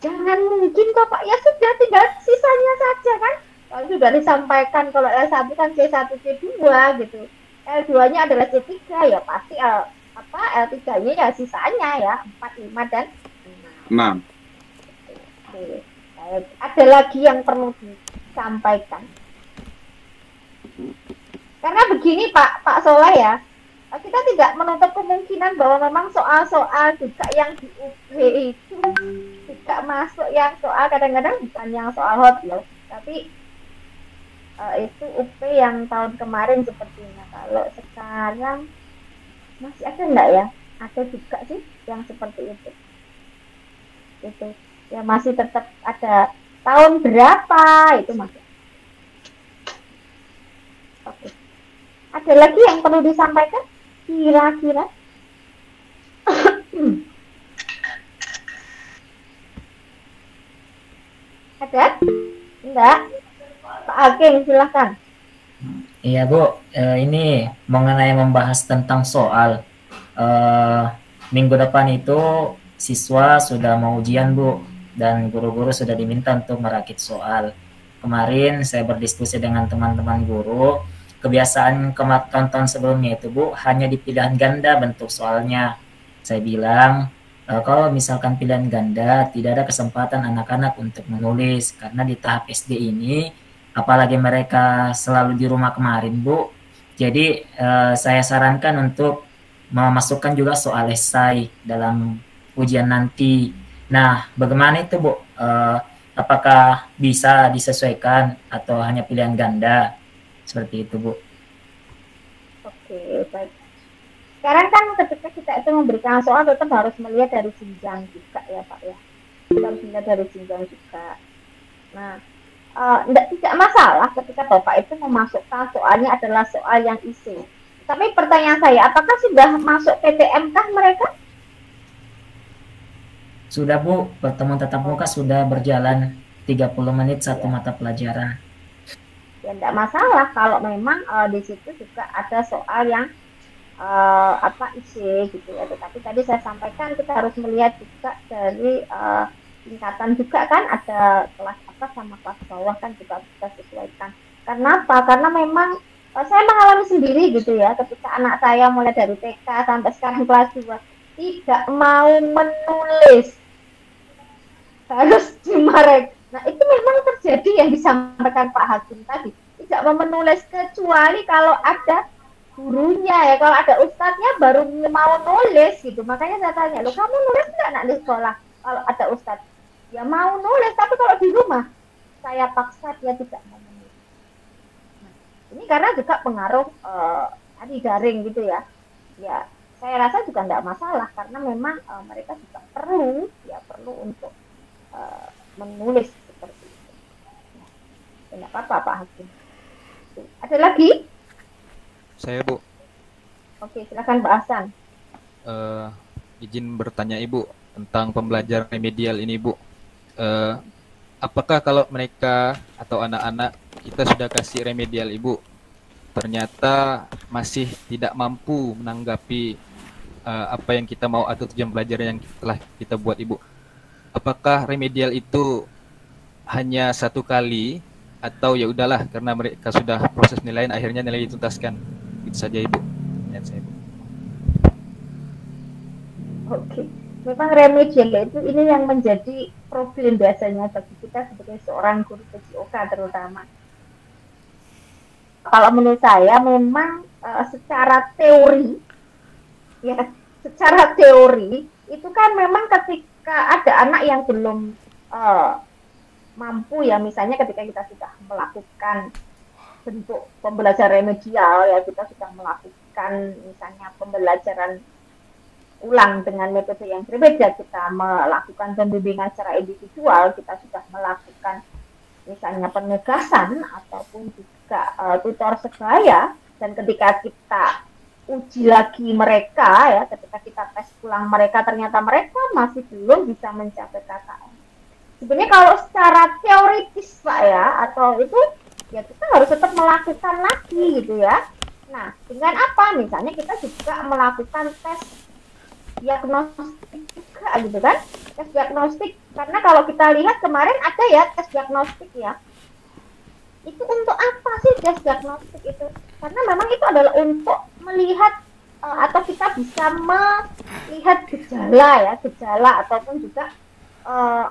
[SPEAKER 1] Jangan mungkin kok, Pak. Ya sudah, tinggal sisanya saja kan. Kalau sudah disampaikan kalau L1 kan C1, C2 gitu. L2-nya adalah C3 ya pasti L3-nya ya sisanya ya 4, 5 dan
[SPEAKER 13] 6.
[SPEAKER 1] Oke. Ada lagi yang perlu disampaikan. Karena begini Pak Soleh ya, kita tidak menutup kemungkinan bahwa memang soal-soal juga yang di UB itu juga masuk yang soal kadang-kadang bukan yang soal hot loh, tapi itu UP yang tahun kemarin sepertinya. Kalau sekarang masih ada enggak ya? Ada juga sih yang seperti itu. Itu ya masih tetap ada tahun berapa itu masih. Oke. Ada lagi yang perlu disampaikan kira-kira? Ada? Enggak? Pak Hakim silahkan.
[SPEAKER 11] Iya Bu, ini mengenai membahas tentang soal minggu depan itu siswa sudah mau ujian Bu, dan guru-guru sudah diminta untuk merakit soal. Kemarin saya berdiskusi dengan teman-teman guru, kebiasaan tahun sebelumnya itu Bu, hanya di pilihan ganda bentuk soalnya. Saya bilang, kalau misalkan pilihan ganda, tidak ada kesempatan anak-anak untuk menulis, karena di tahap SD ini, apalagi mereka selalu di rumah kemarin Bu, jadi saya sarankan untuk memasukkan juga soal esai dalam ujian nanti. Nah, bagaimana itu Bu? Apakah bisa disesuaikan atau hanya pilihan ganda? Seperti itu Bu.
[SPEAKER 1] Oke, baik. Sekarang kan ketika kita itu memberikan soal tetap harus melihat dari jenjang juga ya Pak ya. Kita harus melihat dari jenjang juga. Nah, tidak masalah ketika Bapak itu memasukkan soalnya adalah soal yang isi. Tapi pertanyaan saya, apakah sudah masuk PTM kah mereka?
[SPEAKER 11] Sudah Bu, pertemuan tatap muka sudah berjalan 30 menit satu mata pelajaran.
[SPEAKER 1] Ya tidak masalah kalau memang di situ juga ada soal yang isi gitu ya. Tetapi tadi saya sampaikan kita harus melihat juga dari tingkatan juga kan, ada kelas atas sama kelas bawah kan juga kita sesuaikan. Karena apa? Karena memang saya mengalami sendiri gitu ya, ketika anak saya mulai dari TK sampai sekarang kelas 2 tidak mau menulis, harus dimarek. Nah itu memang terjadi yang disampaikan Pak Hakim tadi, tidak mau menulis kecuali kalau ada gurunya ya, kalau ada ustadznya baru mau nulis gitu. Makanya saya tanya, lo kamu nulis nggak nak di sekolah? Kalau ada ustadz ya mau nulis, tapi kalau di rumah saya paksa dia tidak mau menulis. Nah, ini karena juga pengaruh tadi daring gitu ya. Ya saya rasa juga tidak masalah karena memang mereka juga perlu untuk menulis seperti itu. Nah, tidak apa-apa Pak Hakim. Ada lagi?
[SPEAKER 4] Saya Bu.
[SPEAKER 1] Oke, silakan Pak Hasan.
[SPEAKER 4] Izin bertanya Ibu tentang pembelajaran remedial ini Bu. Apakah kalau mereka atau anak-anak kita sudah kasih remedial Ibu, ternyata masih tidak mampu menanggapi apa yang kita mau atau tujuan belajar yang telah kita buat Ibu, apakah remedial itu hanya satu kali atau ya udahlah karena mereka sudah proses penilaian akhirnya nilai dituntaskan? Itu saja Ibu. Pertanyaan saya Bu.
[SPEAKER 1] Oke. Memang remedial itu ini yang menjadi problem biasanya bagi kita sebagai seorang guru PJOK terutama. Kalau menurut saya memang secara teori itu kan memang ketika ada anak yang belum mampu ya, misalnya ketika kita sudah melakukan bentuk pembelajaran remedial ya, kita sudah melakukan misalnya pembelajaran ulang dengan metode yang berbeda, kita melakukan pembimbingan secara individual, kita sudah melakukan misalnya penegasan ataupun juga tutor sebaya, dan ketika kita uji lagi mereka ya, ketika kita tes ulang mereka ternyata mereka masih belum bisa mencapai KKM. Sebenarnya kalau secara teoritis Pak ya, atau itu ya kita harus tetap melakukan lagi gitu ya. Nah dengan apa? Misalnya kita juga melakukan tes diagnostik juga gitu kan, tes diagnostik. Karena kalau kita lihat kemarin ada ya tes diagnostik ya, itu untuk apa sih tes diagnostik itu? Karena memang itu adalah untuk melihat atau kita bisa melihat gejala ataupun juga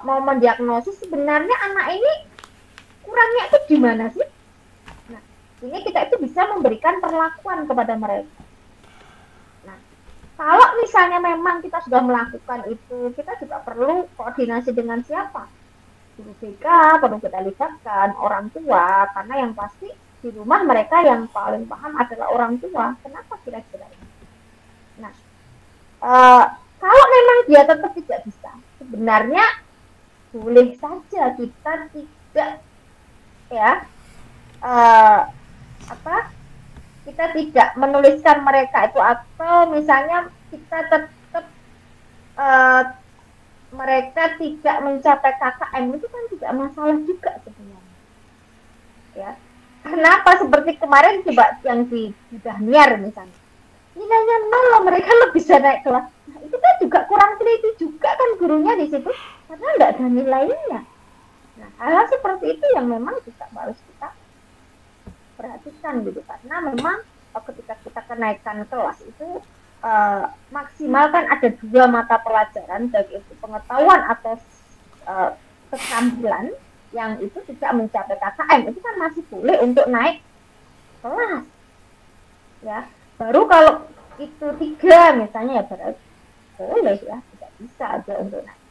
[SPEAKER 1] mau mendiagnosis sebenarnya anak ini kurangnya itu di mana sih. Nah ini kita itu bisa memberikan perlakuan kepada mereka. Kalau misalnya memang kita sudah melakukan itu, kita juga perlu koordinasi dengan siapa? Guru BK, perlu kita libatkan orang tua, karena yang pasti di rumah mereka yang paling paham adalah orang tua. Kenapa kira-kira ini? Nah, kalau memang dia tetap tidak bisa, sebenarnya boleh saja kita tidak kita tidak menuliskan mereka itu, atau misalnya kita tetap mereka tidak mencapai KKM, itu kan tidak masalah juga sebenarnya ya. Kenapa? Seperti kemarin coba yang di Dahniar misalnya nilainya 0, mereka lebih bisa naik kelas. Nah, itu kan juga kurang teliti juga kan gurunya di situ karena nggak ada nilainya. Nah hal seperti itu yang memang juga harus kita perhatikan gitu, karena memang ketika kita kenaikan kelas itu maksimal kan ada 2 mata pelajaran, baik itu pengetahuan atau keterampilan yang itu tidak mencapai KKM, itu kan masih boleh untuk naik kelas ya. Baru kalau itu 3 misalnya ya berarti boleh ya, tidak bisa aja untuk naik.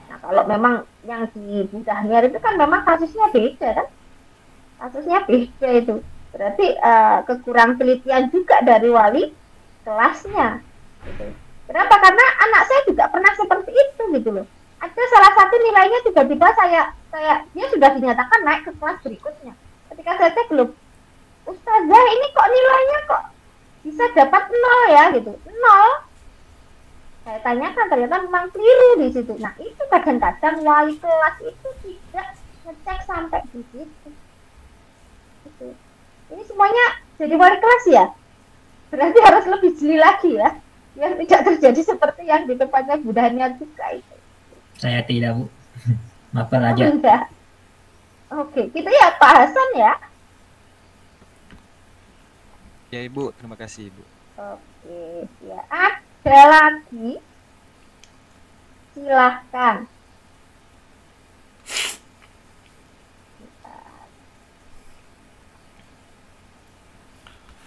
[SPEAKER 1] Nah kalau memang yang di Budahniar itu kan memang kasusnya beda kan, kasusnya beda itu. Berarti kekurang telitian juga dari wali kelasnya. Gitu. Kenapa? Karena anak saya juga pernah seperti itu gitu loh. Ada salah satu nilainya tiba-tiba dia sudah dinyatakan naik ke kelas berikutnya. Ketika saya cek loh, Ustazah ini kok nilainya kok bisa dapat 0 ya gitu, 0. Saya tanyakan ternyata memang keliru di situ. Nah itu kadang-kadang wali kelas itu tidak ngecek sampai di situ. Ini semuanya jadi wali kelas ya? Berarti harus lebih jeli lagi ya, biar tidak terjadi seperti yang di tempatnya Budanya juga itu.
[SPEAKER 11] Saya tidak, Bu. Maafkan
[SPEAKER 1] Oh,
[SPEAKER 11] aja.
[SPEAKER 1] enggak. Oke, gitu ya Pak Hasan ya.
[SPEAKER 4] Ya Ibu, terima kasih Ibu.
[SPEAKER 1] Oke, ya ada lagi. Silahkan.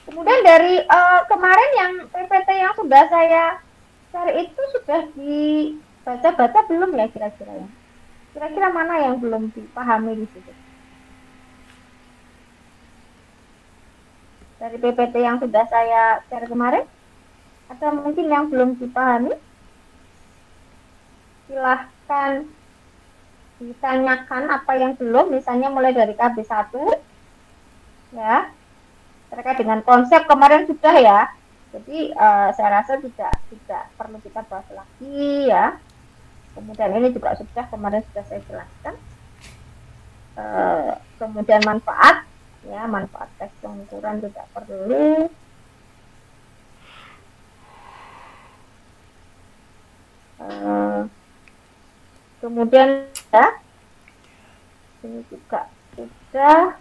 [SPEAKER 1] Kemudian dari kemarin yang PPT yang sudah saya cari itu sudah dibaca-baca belum ya kira-kira ya? Kira-kira mana yang belum dipahami di situ? Dari PPT yang sudah saya share kemarin, ada mungkin yang belum dipahami? Silahkan ditanyakan apa yang belum, misalnya mulai dari KB1 ya, terkait dengan konsep kemarin sudah ya, jadi saya rasa tidak perlu kita bahas lagi ya. Kemudian ini juga sudah kemarin sudah saya jelaskan. Kemudian manfaat ya, manfaat tes pengukuran tidak perlu. Kemudian ya, ini juga sudah.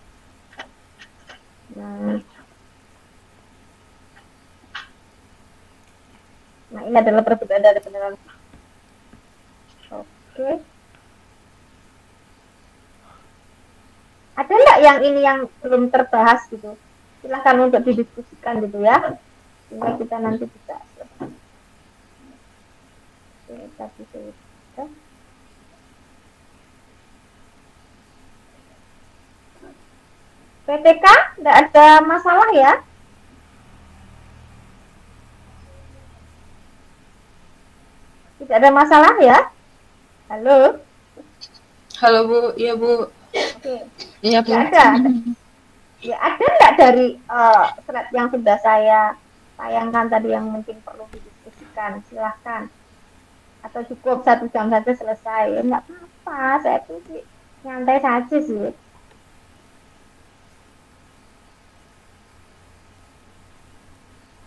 [SPEAKER 1] Nah, ini adalah perbedaan dari penilaian. Oke. Ada nggak yang ini yang belum terbahas gitu? Silahkan untuk didiskusikan gitu ya, sehingga kita nanti bisa. Oke, tadi sudah. PTK nggak ada masalah ya? Tidak ada masalah ya? Halo?
[SPEAKER 2] Halo Bu, iya Bu.
[SPEAKER 1] Oke.
[SPEAKER 2] Iya Bu.
[SPEAKER 1] Ya ada. Ya ada nggak dari slide yang sudah saya tayangkan tadi yang mungkin perlu didiskusikan? Silahkan. Atau cukup 1 jam saja selesai? Nggak apa-apa, saya tuh sih nyantai saja sih.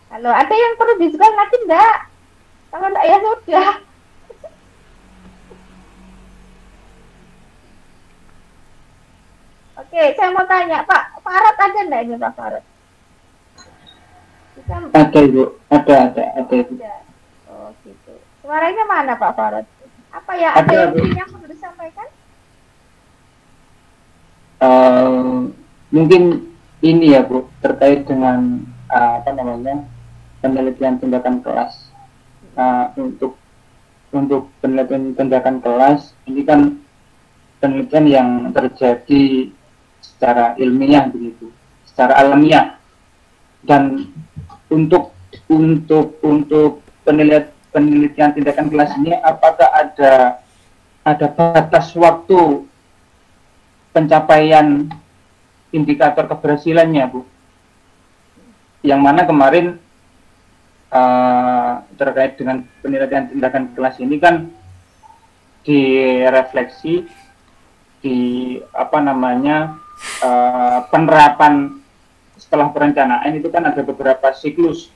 [SPEAKER 1] Halo, ada yang perlu disebut lagi enggak? Kalau enggak ya sudah. Oke, saya mau tanya, Pak Farad ada enggak ini Pak Farad?
[SPEAKER 14] Ada Ibu, ada.
[SPEAKER 1] Oh gitu. Suaranya mana Pak Farad? Apa ya?
[SPEAKER 14] Ada,
[SPEAKER 1] Ada yang perlu disampaikan?
[SPEAKER 14] Mungkin ini ya Bu, terkait dengan apa namanya, penelitian tindakan kelas. Untuk penelitian tindakan kelas ini kan penelitian yang terjadi secara ilmiah begitu, secara alamiah, dan untuk penelitian tindakan kelas ini apakah ada batas waktu pencapaian indikator keberhasilannya Bu? Yang mana kemarin terkait dengan penelitian tindakan kelas ini kan direfleksi di apa namanya penerapan setelah perencanaan itu kan ada beberapa siklus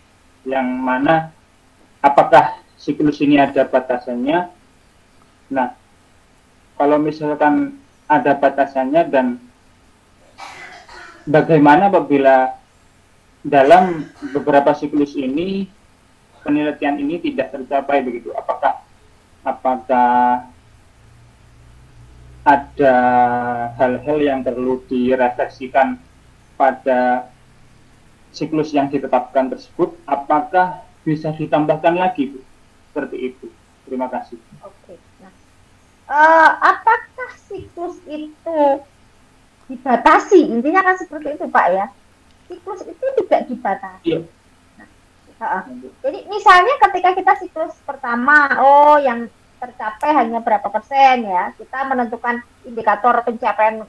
[SPEAKER 14] yang mana apakah siklus ini ada batasannya. Nah, kalau misalkan ada batasannya dan bagaimana apabila dalam beberapa siklus ini penelitian ini tidak tercapai begitu, apakah ada hal-hal yang perlu direfleksikan pada siklus yang ditetapkan tersebut, apakah bisa ditambahkan lagi Bu? Seperti itu. Terima kasih.
[SPEAKER 1] Oke. Nah, apakah siklus itu dibatasi? Intinya kan seperti itu Pak ya. Siklus itu tidak dibatasi.
[SPEAKER 14] Iya.
[SPEAKER 1] Jadi misalnya ketika kita siklus pertama, yang tercapai hanya berapa persen ya, kita menentukan indikator pencapaian,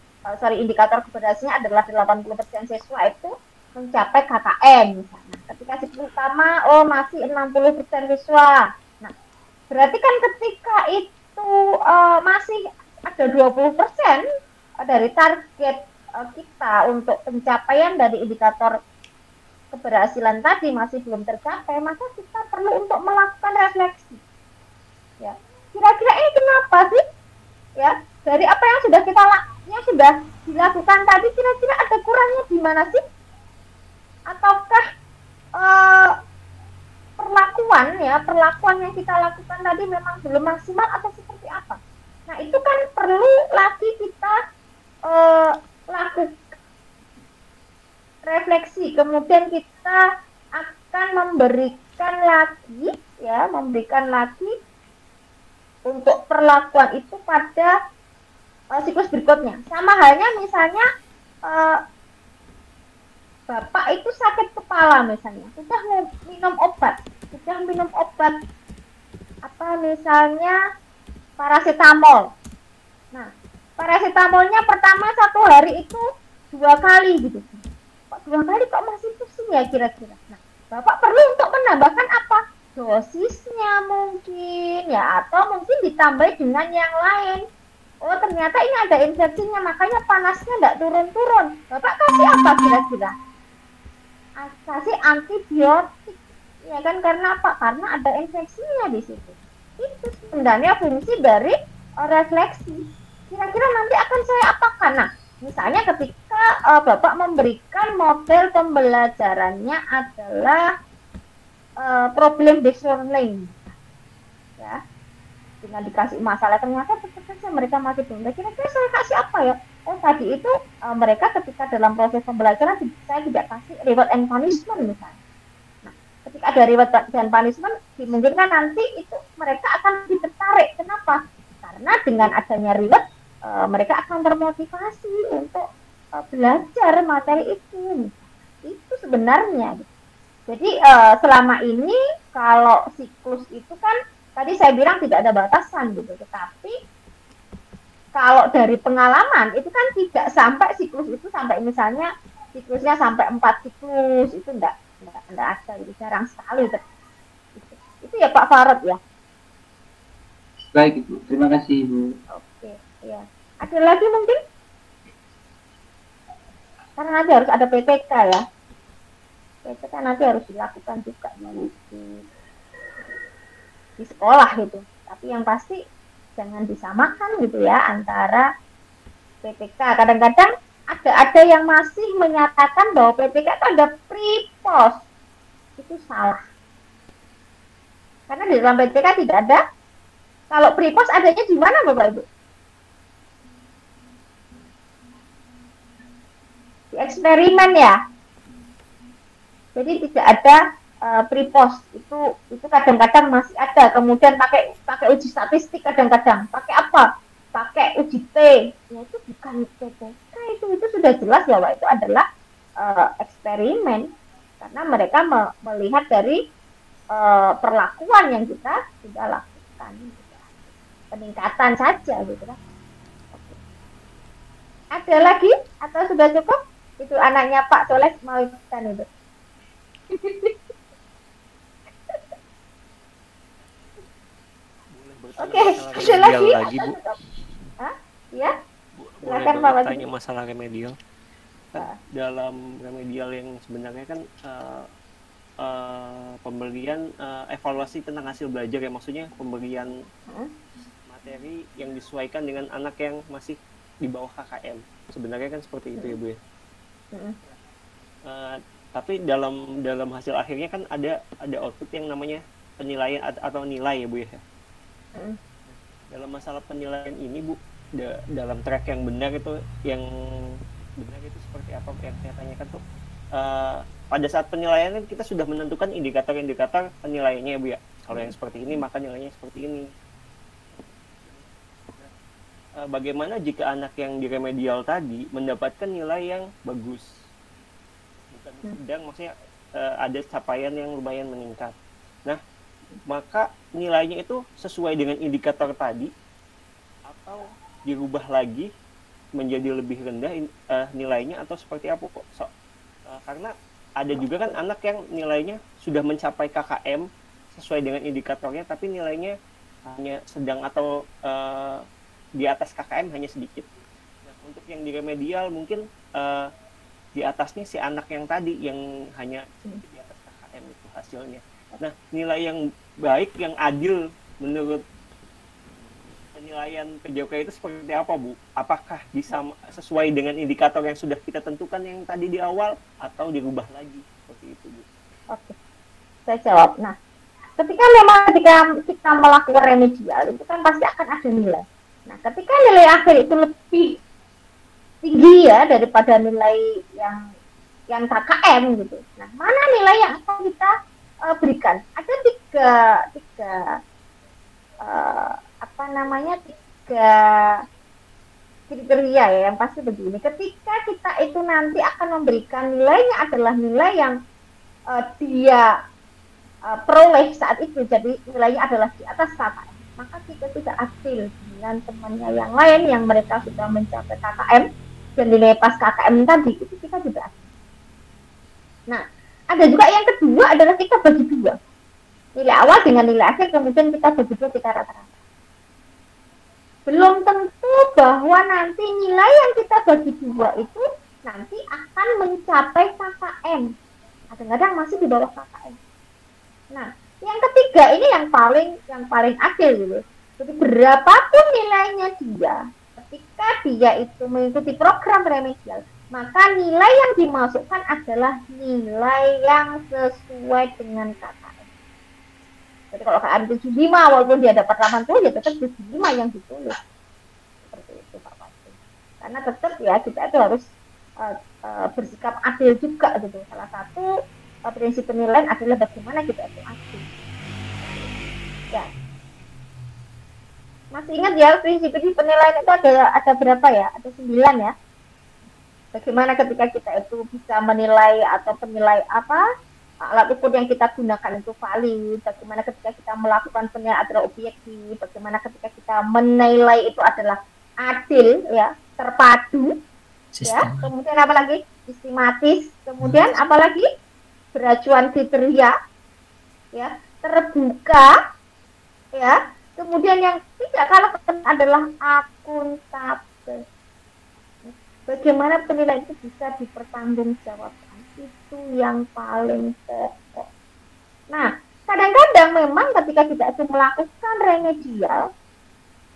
[SPEAKER 1] indikator keberhasilannya adalah 80% siswa itu mencapai KKM misalnya. Ketika siklus pertama, masih 60% siswa. Nah, berarti kan ketika itu masih ada 20% dari target kita untuk pencapaian dari indikator keberhasilan tadi masih belum tercapai, maka kita perlu untuk melakukan refleksi. Ya, kira-kira ini kenapa sih? Ya, dari apa yang sudah dilakukan tadi, kira-kira ada kurangnya di mana sih? Ataukah perlakuan yang kita lakukan tadi memang belum maksimal atau seperti apa? Nah, itu kan perlu lagi kita lakukan refleksi, kemudian kita akan memberikan lagi untuk perlakuan itu pada siklus berikutnya. Sama halnya misalnya Bapak itu sakit kepala misalnya, sudah minum obat apa misalnya paracetamol. Nah, paracetamolnya pertama 1 hari itu 2 kali gitu. Kok 2 kali kok masih pusing ya kira-kira. Nah, Bapak perlu untuk menambahkan apa? Dosisnya mungkin ya, atau mungkin ditambah dengan yang lain. Oh, ternyata ini ada infeksinya, makanya panasnya tidak turun-turun. Bapak kasih apa kira-kira? Kasih antibiotik. Ya kan, karena apa? Karena ada infeksinya di situ. Itu sebenarnya fungsi dari refleksi. Kira-kira nanti akan saya apakan? Nah, misalnya ketika Bapak memberikan model pembelajarannya adalah problem based learning, ya, dengan dikasih masalah ternyata tetap saja mereka masih belum. Kira-kira saya kasih apa ya? Oh, tadi itu mereka ketika dalam proses pembelajaran saya tidak kasih reward and punishment misalnya. Nah, ketika ada reward dan punishment, dimungkinkan nanti itu mereka akan lebih tertarik. Kenapa? Karena dengan adanya reward mereka akan termotivasi untuk belajar materi itu. Itu sebenarnya. Jadi selama ini kalau siklus itu kan tadi saya bilang tidak ada batasan gitu, tetapi kalau dari pengalaman itu kan tidak sampai siklus itu sampai misalnya siklusnya sampai 4 siklus, itu enggak ada, itu jarang sekali. Itu ya Pak Farad ya.
[SPEAKER 14] Baik Ibu, terima kasih Ibu.
[SPEAKER 1] Oke, ya. Ada lagi mungkin? Karena nanti harus ada PPK ya. PPK nanti harus dilakukan juga di sekolah gitu. Tapi yang pasti jangan disamakan gitu ya antara PPK. Kadang-kadang ada yang masih menyatakan bahwa PPK itu ada pre-post. Itu salah. Karena di dalam PPK tidak ada. Kalau pre-post adanya di mana Bapak Ibu? Di eksperimen ya. Jadi tidak ada pre-post. Itu kadang-kadang masih ada. Kemudian pakai uji statistik kadang-kadang. Pakai apa? Pakai uji T. Ya itu bukan PPK, itu sudah jelas bahwa itu adalah eksperimen. Karena mereka melihat dari perlakuan yang kita sudah lakukan. Peningkatan saja gitu kan. Ada lagi atau sudah cukup? Itu anaknya Pak Soleh mau ikutan itu. Oke, ada lagi Bu? Hah? Ya? Silakan Pak Wajib.
[SPEAKER 7] Tanya masalah remedial. Kan dalam remedial yang sebenarnya kan pemberian evaluasi tentang hasil belajar ya, maksudnya pemberian materi yang disesuaikan dengan anak yang masih di bawah KKM. Sebenarnya kan seperti itu ya Bu ya. Tapi dalam hasil akhirnya kan ada output yang namanya penilaian atau nilai ya Bu ya. Dalam masalah penilaian ini Bu, dalam track yang benar itu seperti apa yang saya tanyakan tuh, pada saat penilaian kita sudah menentukan indikator-indikator penilaiannya ya Bu ya. Kalau yang seperti ini maka nilainya seperti ini. Bagaimana jika anak yang di remedial tadi mendapatkan nilai yang bagus, bukan sedang, maksudnya ada capaian yang lumayan meningkat. Nah, maka nilainya itu sesuai dengan indikator tadi atau dirubah lagi menjadi lebih rendah nilainya atau seperti apa kok? Karena ada juga kan anak yang nilainya sudah mencapai KKM sesuai dengan indikatornya tapi nilainya hanya sedang atau di atas KKM hanya sedikit. Nah, untuk yang di remedial mungkin di atasnya si anak yang tadi yang hanya di atas KKM itu hasilnya. Nah, nilai yang baik, yang adil menurut penilaian PJOK itu seperti apa, Bu? Apakah bisa sesuai dengan indikator yang sudah kita tentukan yang tadi di awal atau dirubah lagi seperti itu, Bu?
[SPEAKER 1] Oke, saya jawab. Nah, ketika kita melakukan remedial itu kan pasti akan ada nilai. Nah, ketika nilai akhir itu lebih tinggi ya daripada nilai yang KKM gitu. Nah, mana nilai yang akan kita berikan? Ada tiga kriteria ya yang pasti begini. Ketika kita itu nanti akan memberikan nilainya adalah nilai yang dia peroleh saat itu, jadi nilainya adalah di atas KKM, maka kita tidak adil dengan temannya yang lain yang mereka sudah mencapai KKM dan nilai pas KKM tadi itu kita tidak adil. Nah, ada juga yang kedua adalah kita bagi dua, nilai awal dengan nilai akhir, kemudian kita bagi dua, kita rata-rata. Belum tentu bahwa nanti nilai yang kita bagi dua itu nanti akan mencapai KKM. Kadang-kadang masih di bawah KKM. Nah, yang ketiga ini yang paling adil gitu. Jadi berapapun nilainya dia, ketika dia itu mengikuti program remedial, maka nilai yang dimasukkan adalah nilai yang sesuai dengan KKM. Jadi kalau KKM 75 walaupun dia dapat 80 ya tetap 75 yang ditulis. Seperti itu Pak Pasti. Karena tetap ya kita itu harus bersikap adil juga gitu. Salah satu prinsip penilaian adalah bagaimana kita itu adil. Ya. Masih ingat ya prinsip penilaian itu ada berapa ya? Ada 9 ya. Bagaimana ketika kita itu bisa menilai atau penilai alat ukur yang kita gunakan itu valid, bagaimana ketika kita melakukan penilaian adalah objektif, bagaimana ketika kita menilai itu adalah adil ya, terpadu. Ya, kemudian apa lagi? Sistematis, kemudian apa lagi? Beracuan kriteria, ya, terbuka, ya, kemudian yang tidak kalah penting adalah akuntabel. Bagaimana penilaian itu bisa dipertanggungjawabkan, itu yang paling pokok. Nah, kadang-kadang memang ketika kita itu melakukan remedial,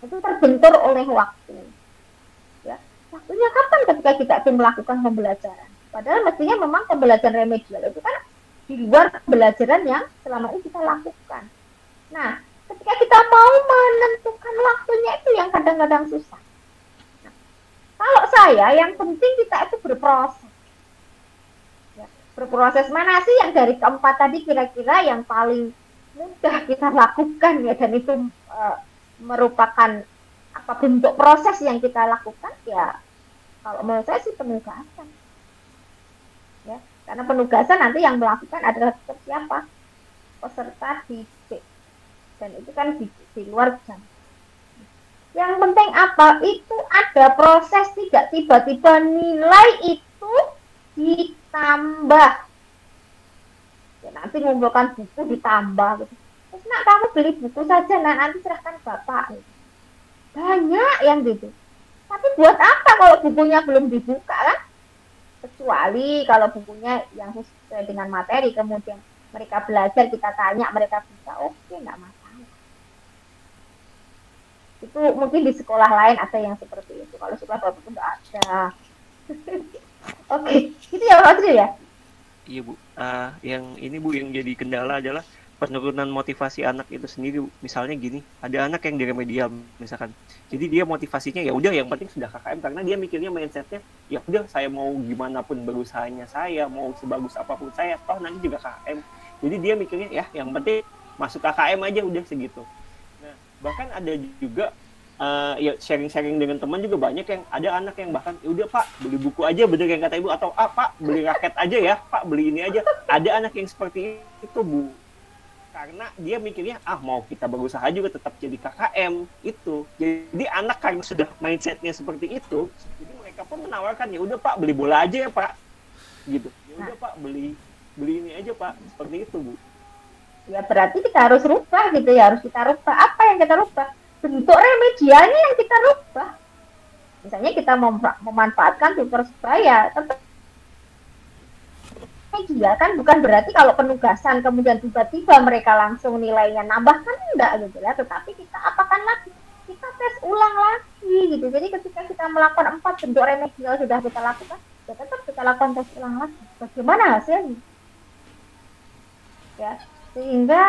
[SPEAKER 1] itu terbentur oleh waktu. Ya, waktunya kapan ketika kita itu melakukan pembelajaran? Padahal mestinya memang pembelajaran remedial itu kan di luar pembelajaran yang selama ini kita lakukan. Nah, ketika kita mau menentukan waktunya itu yang kadang-kadang susah. Nah, kalau saya, yang penting kita itu berproses. Ya, berproses mana sih yang dari keempat tadi kira-kira yang paling mudah kita lakukan ya, dan itu merupakan bentuk proses yang kita lakukan ya. Kalau menurut saya sih penugasan. Ya, karena penugasan nanti yang melakukan adalah siapa? Peserta didik. Dan itu kan di luar jam. Yang penting apa? Itu ada proses, tidak tiba-tiba nilai itu ditambah. Ya, nanti mengumpulkan buku ditambah gitu. Terus nak kamu beli buku saja, nanti serahkan bapak. Gitu. Banyak yang gitu. Tapi buat apa kalau bukunya belum dibuka kan? Kecuali kalau bukunya yang sesuai dengan materi, kemudian mereka belajar, kita tanya, mereka bisa, oke, nggak masalah. Itu mungkin di sekolah lain ada yang seperti itu. Kalau sekolah bapak itu nggak ada. Oke, itu ya Pak Sri ya?
[SPEAKER 7] Iya Bu, yang ini Bu yang jadi kendala adalah penurunan motivasi anak itu sendiri. Misalnya gini, ada anak yang di remedial misalkan, jadi dia motivasinya ya udah yang penting sudah KKM, karena dia mikirnya mindsetnya ya udah saya mau gimana pun berusahanya, saya mau sebagus apapun saya, toh nanti juga KKM. Jadi dia mikirnya ya yang penting masuk KKM aja udah segitu. Nah bahkan ada juga ya sharing-sharing dengan teman juga banyak yang ada anak yang bahkan ya udah Pak beli buku aja, bener yang kata Ibu, atau Pak beli raket aja ya, Pak beli ini aja. Ada anak yang seperti itu Bu. Karena dia mikirnya mau kita berusaha juga tetap jadi KKM itu. Jadi anak karena sudah mindsetnya seperti itu, jadi mereka pun menawarkan ya udah Pak beli bola aja ya Pak, gitu. Ya udah Pak beli ini aja Pak, seperti itu Bu.
[SPEAKER 1] Ya berarti kita harus rubah gitu ya, harus kita rubah. Apa yang kita rubah? Bentuk remedialnya yang kita rubah. Misalnya kita memanfaatkan super supaya tetap remedial kan bukan berarti kalau penugasan kemudian tiba-tiba mereka langsung nilainya nambah kan enggak gitu ya, tetapi kita apakan lagi, kita tes ulang lagi gitu. Jadi ketika kita melakukan 4 bentuk remedial sudah kita lakukan, ya tetap kita lakukan tes ulang lagi. Bagaimana hasilnya? Ya, sehingga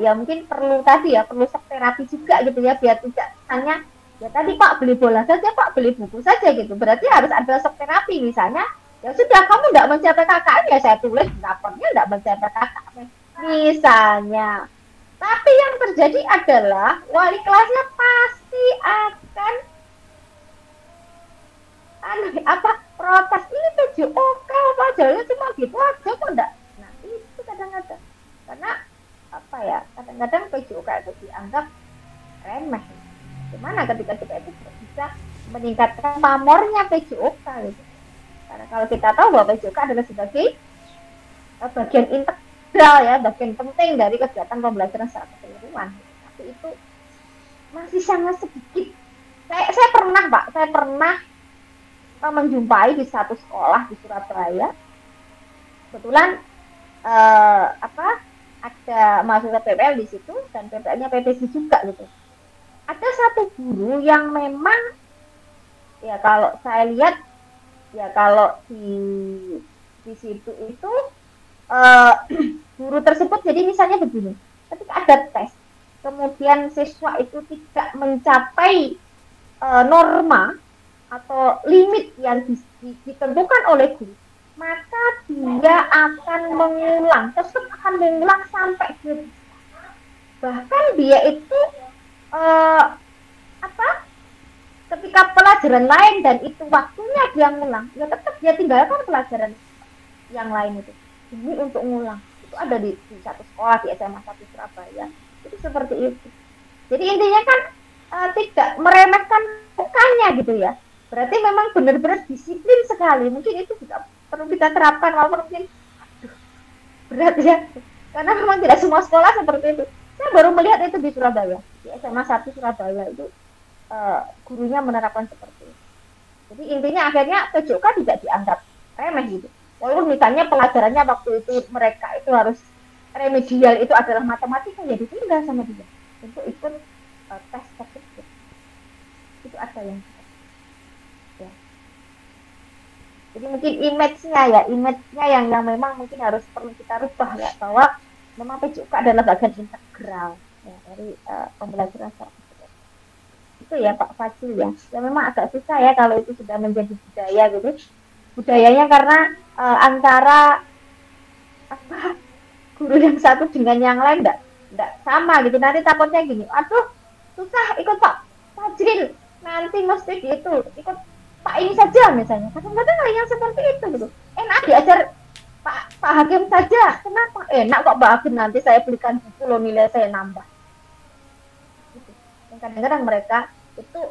[SPEAKER 1] ya mungkin perlu tadi ya, perlu shock terapi juga gitu ya, biar tidak hanya ya tadi Pak beli bola saja, Pak beli buku saja gitu. Berarti harus ada shock terapi misalnya. Ya sudah, kamu tidak mencapai KKM, ya saya tulis di raportnya tidak mencapai KKM misalnya. Tapi yang terjadi adalah wali kelasnya pasti akan protes, ini PJOK pelajarannya cuma gitu aja kok enggak. Nah itu kadang-kadang karena kadang-kadang PJOK itu dianggap remeh. Gimana ketika kita itu bisa meningkatkan pamornya PJOK gitu. Karena kalau kita tahu bahwa PJOK adalah sebagai bagian integral ya, bagian penting dari kegiatan pembelajaran secara keseluruhan. Tapi itu masih sangat sedikit. Saya pernah menjumpai di satu sekolah di Surabaya. Kebetulan ada mahasiswa PPL di situ dan PPL-nya PPC juga gitu. Ada satu guru yang memang ya kalau saya lihat ya kalau di situ itu guru tersebut jadi misalnya begini, ketika ada tes kemudian siswa itu tidak mencapai norma atau limit yang ditentukan oleh guru, maka dia akan mengulang, tetap akan mengulang sampai dia bahkan dia itu ketika pelajaran lain dan itu waktunya dia ngulang, ya tetap dia tinggalkan pelajaran yang lain itu demi untuk ngulang. Itu ada di satu sekolah di SMA 1 Surabaya. Itu seperti itu. Jadi intinya kan tidak meremehkan bukannya gitu ya. Berarti memang benar-benar disiplin sekali. Mungkin itu juga perlu kita terapkan, walaupun mungkin berat ya. Karena memang tidak semua sekolah seperti itu. Saya baru melihat itu di Surabaya, di SMA 1 Surabaya itu gurunya menerapkan seperti itu. Jadi intinya akhirnya PJOK tidak dianggap remeh gitu. Walaupun misalnya pelajarannya waktu itu mereka itu harus remedial itu adalah matematika, ya ditinggal sama dia untuk ikut tes tersebut. Itu ada yang ya. Jadi mungkin image-nya yang memang mungkin harus perlu kita rubah ya, bahwa memang PJOK adalah bagian integral ya, dari pembelajaran secara itu ya Pak Fadil ya. Ya memang agak susah ya kalau itu sudah menjadi budaya gitu. Budayanya karena antara guru yang satu dengan yang lain enggak sama gitu. Nanti takutnya gini, aduh susah ikut Pak Fadil, nanti mesti gitu ikut Pak ini saja misalnya. Kadang-kadang yang seperti itu gitu. Enak diajar Pak Hakim saja, kenapa? Enak kok Pak Hakim, nanti saya belikan buku loh, nilai saya nambah. Gitu. Dan kadang-kadang mereka itu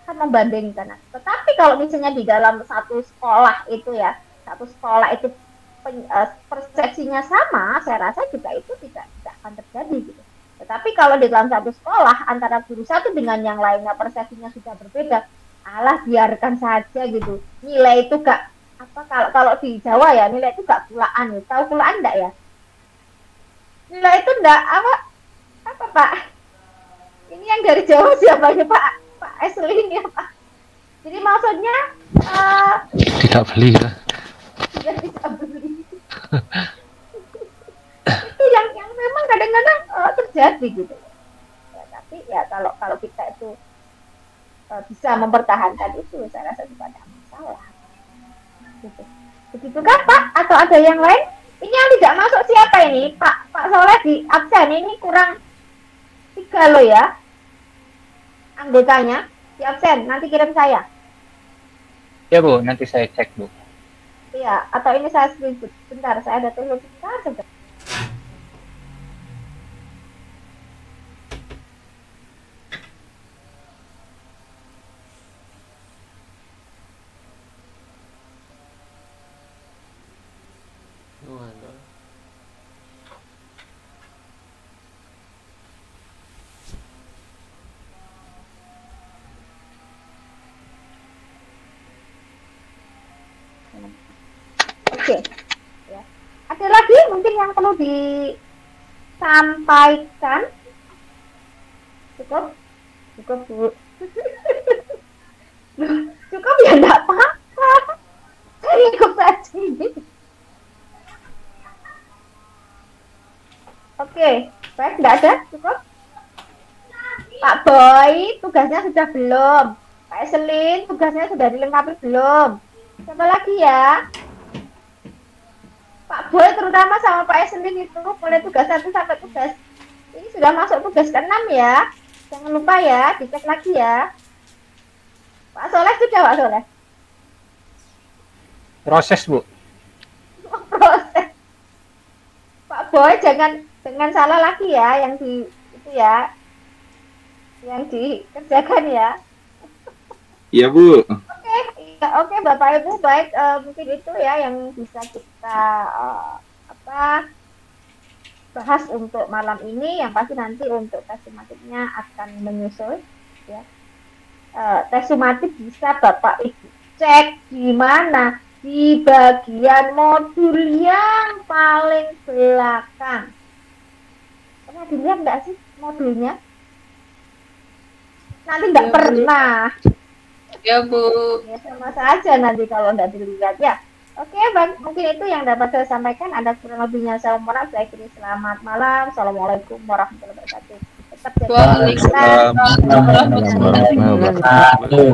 [SPEAKER 1] akan membandingkan. Tetapi kalau misalnya di dalam satu sekolah itu ya, persepsinya sama, saya rasa juga itu tidak akan terjadi gitu. Tetapi kalau di dalam satu sekolah antara guru satu dengan yang lainnya persepsinya sudah berbeda, alah biarkan saja gitu. Nilai itu gak kalau di Jawa ya, nilai itu gak kulaan. Tahu kulaan enggak ya? Nilai itu enggak apa Pak? Ini yang dari Jawa siapa ya Pak Eslin ya Pak? Jadi maksudnya
[SPEAKER 9] tidak beli ya.
[SPEAKER 1] Tidak beli. Itu yang memang kadang-kadang terjadi gitu. Ya, tapi ya kalau kita itu bisa mempertahankan itu, saya rasa tidak ada masalah. Gitu. Begitu kan Pak? Atau ada yang lain? Ini yang tidak masuk siapa ini? Pak Soleh di absen ini kurang 3 loh ya. Anggotanya di absen, nanti kirim saya.
[SPEAKER 6] Ya Bu, nanti saya cek Bu.
[SPEAKER 1] Iya, atau ini saya screenshot. Bentar, saya ada tulis sebentar. Oke. Ya. Ada lagi mungkin yang perlu disampaikan? Cukup? Cukup, Bu. Cukup ya, enggak apa-apa. Cukup saja ini. Oke, baik, enggak ada? Cukup? Pak Boy, tugasnya sudah belum? Pak Eselin, tugasnya sudah dilengkapi belum? Siapa lagi ya? Pak Boy terutama sama Pak Eselin itu mulai tugas 1 sampai tugas ini sudah masuk tugas ke-6 ya. Jangan lupa ya, dicek lagi ya. Pak Soleh sudah, Pak Soleh?
[SPEAKER 6] Proses, Bu.
[SPEAKER 1] Proses. Pak Boy jangan salah lagi ya yang di itu ya. Yang dikerjakan ya.
[SPEAKER 13] Iya, Bu.
[SPEAKER 1] Oke, Bapak Ibu, baik, mungkin itu ya yang bisa kita bahas untuk malam ini. Yang pasti nanti untuk tes sumatifnya akan menyusul ya. Tes sumatif bisa Bapak Ibu cek di mana? Di bagian modul yang paling belakang. Pernah dilihat nggak sih modulnya? Nanti nggak pernah.
[SPEAKER 2] Ya, Bu.
[SPEAKER 1] Ya, sama saja nanti kalau nggak dilihat ya. Oke, Bang, mungkin itu yang dapat saya sampaikan. Ada kurang lebihnya saya mohon. Saya kira selamat malam. Assalamualaikum warahmatullahi wabarakatuh. Tetap jaga
[SPEAKER 2] Waalaikumsalam warahmatullahi wabarakatuh.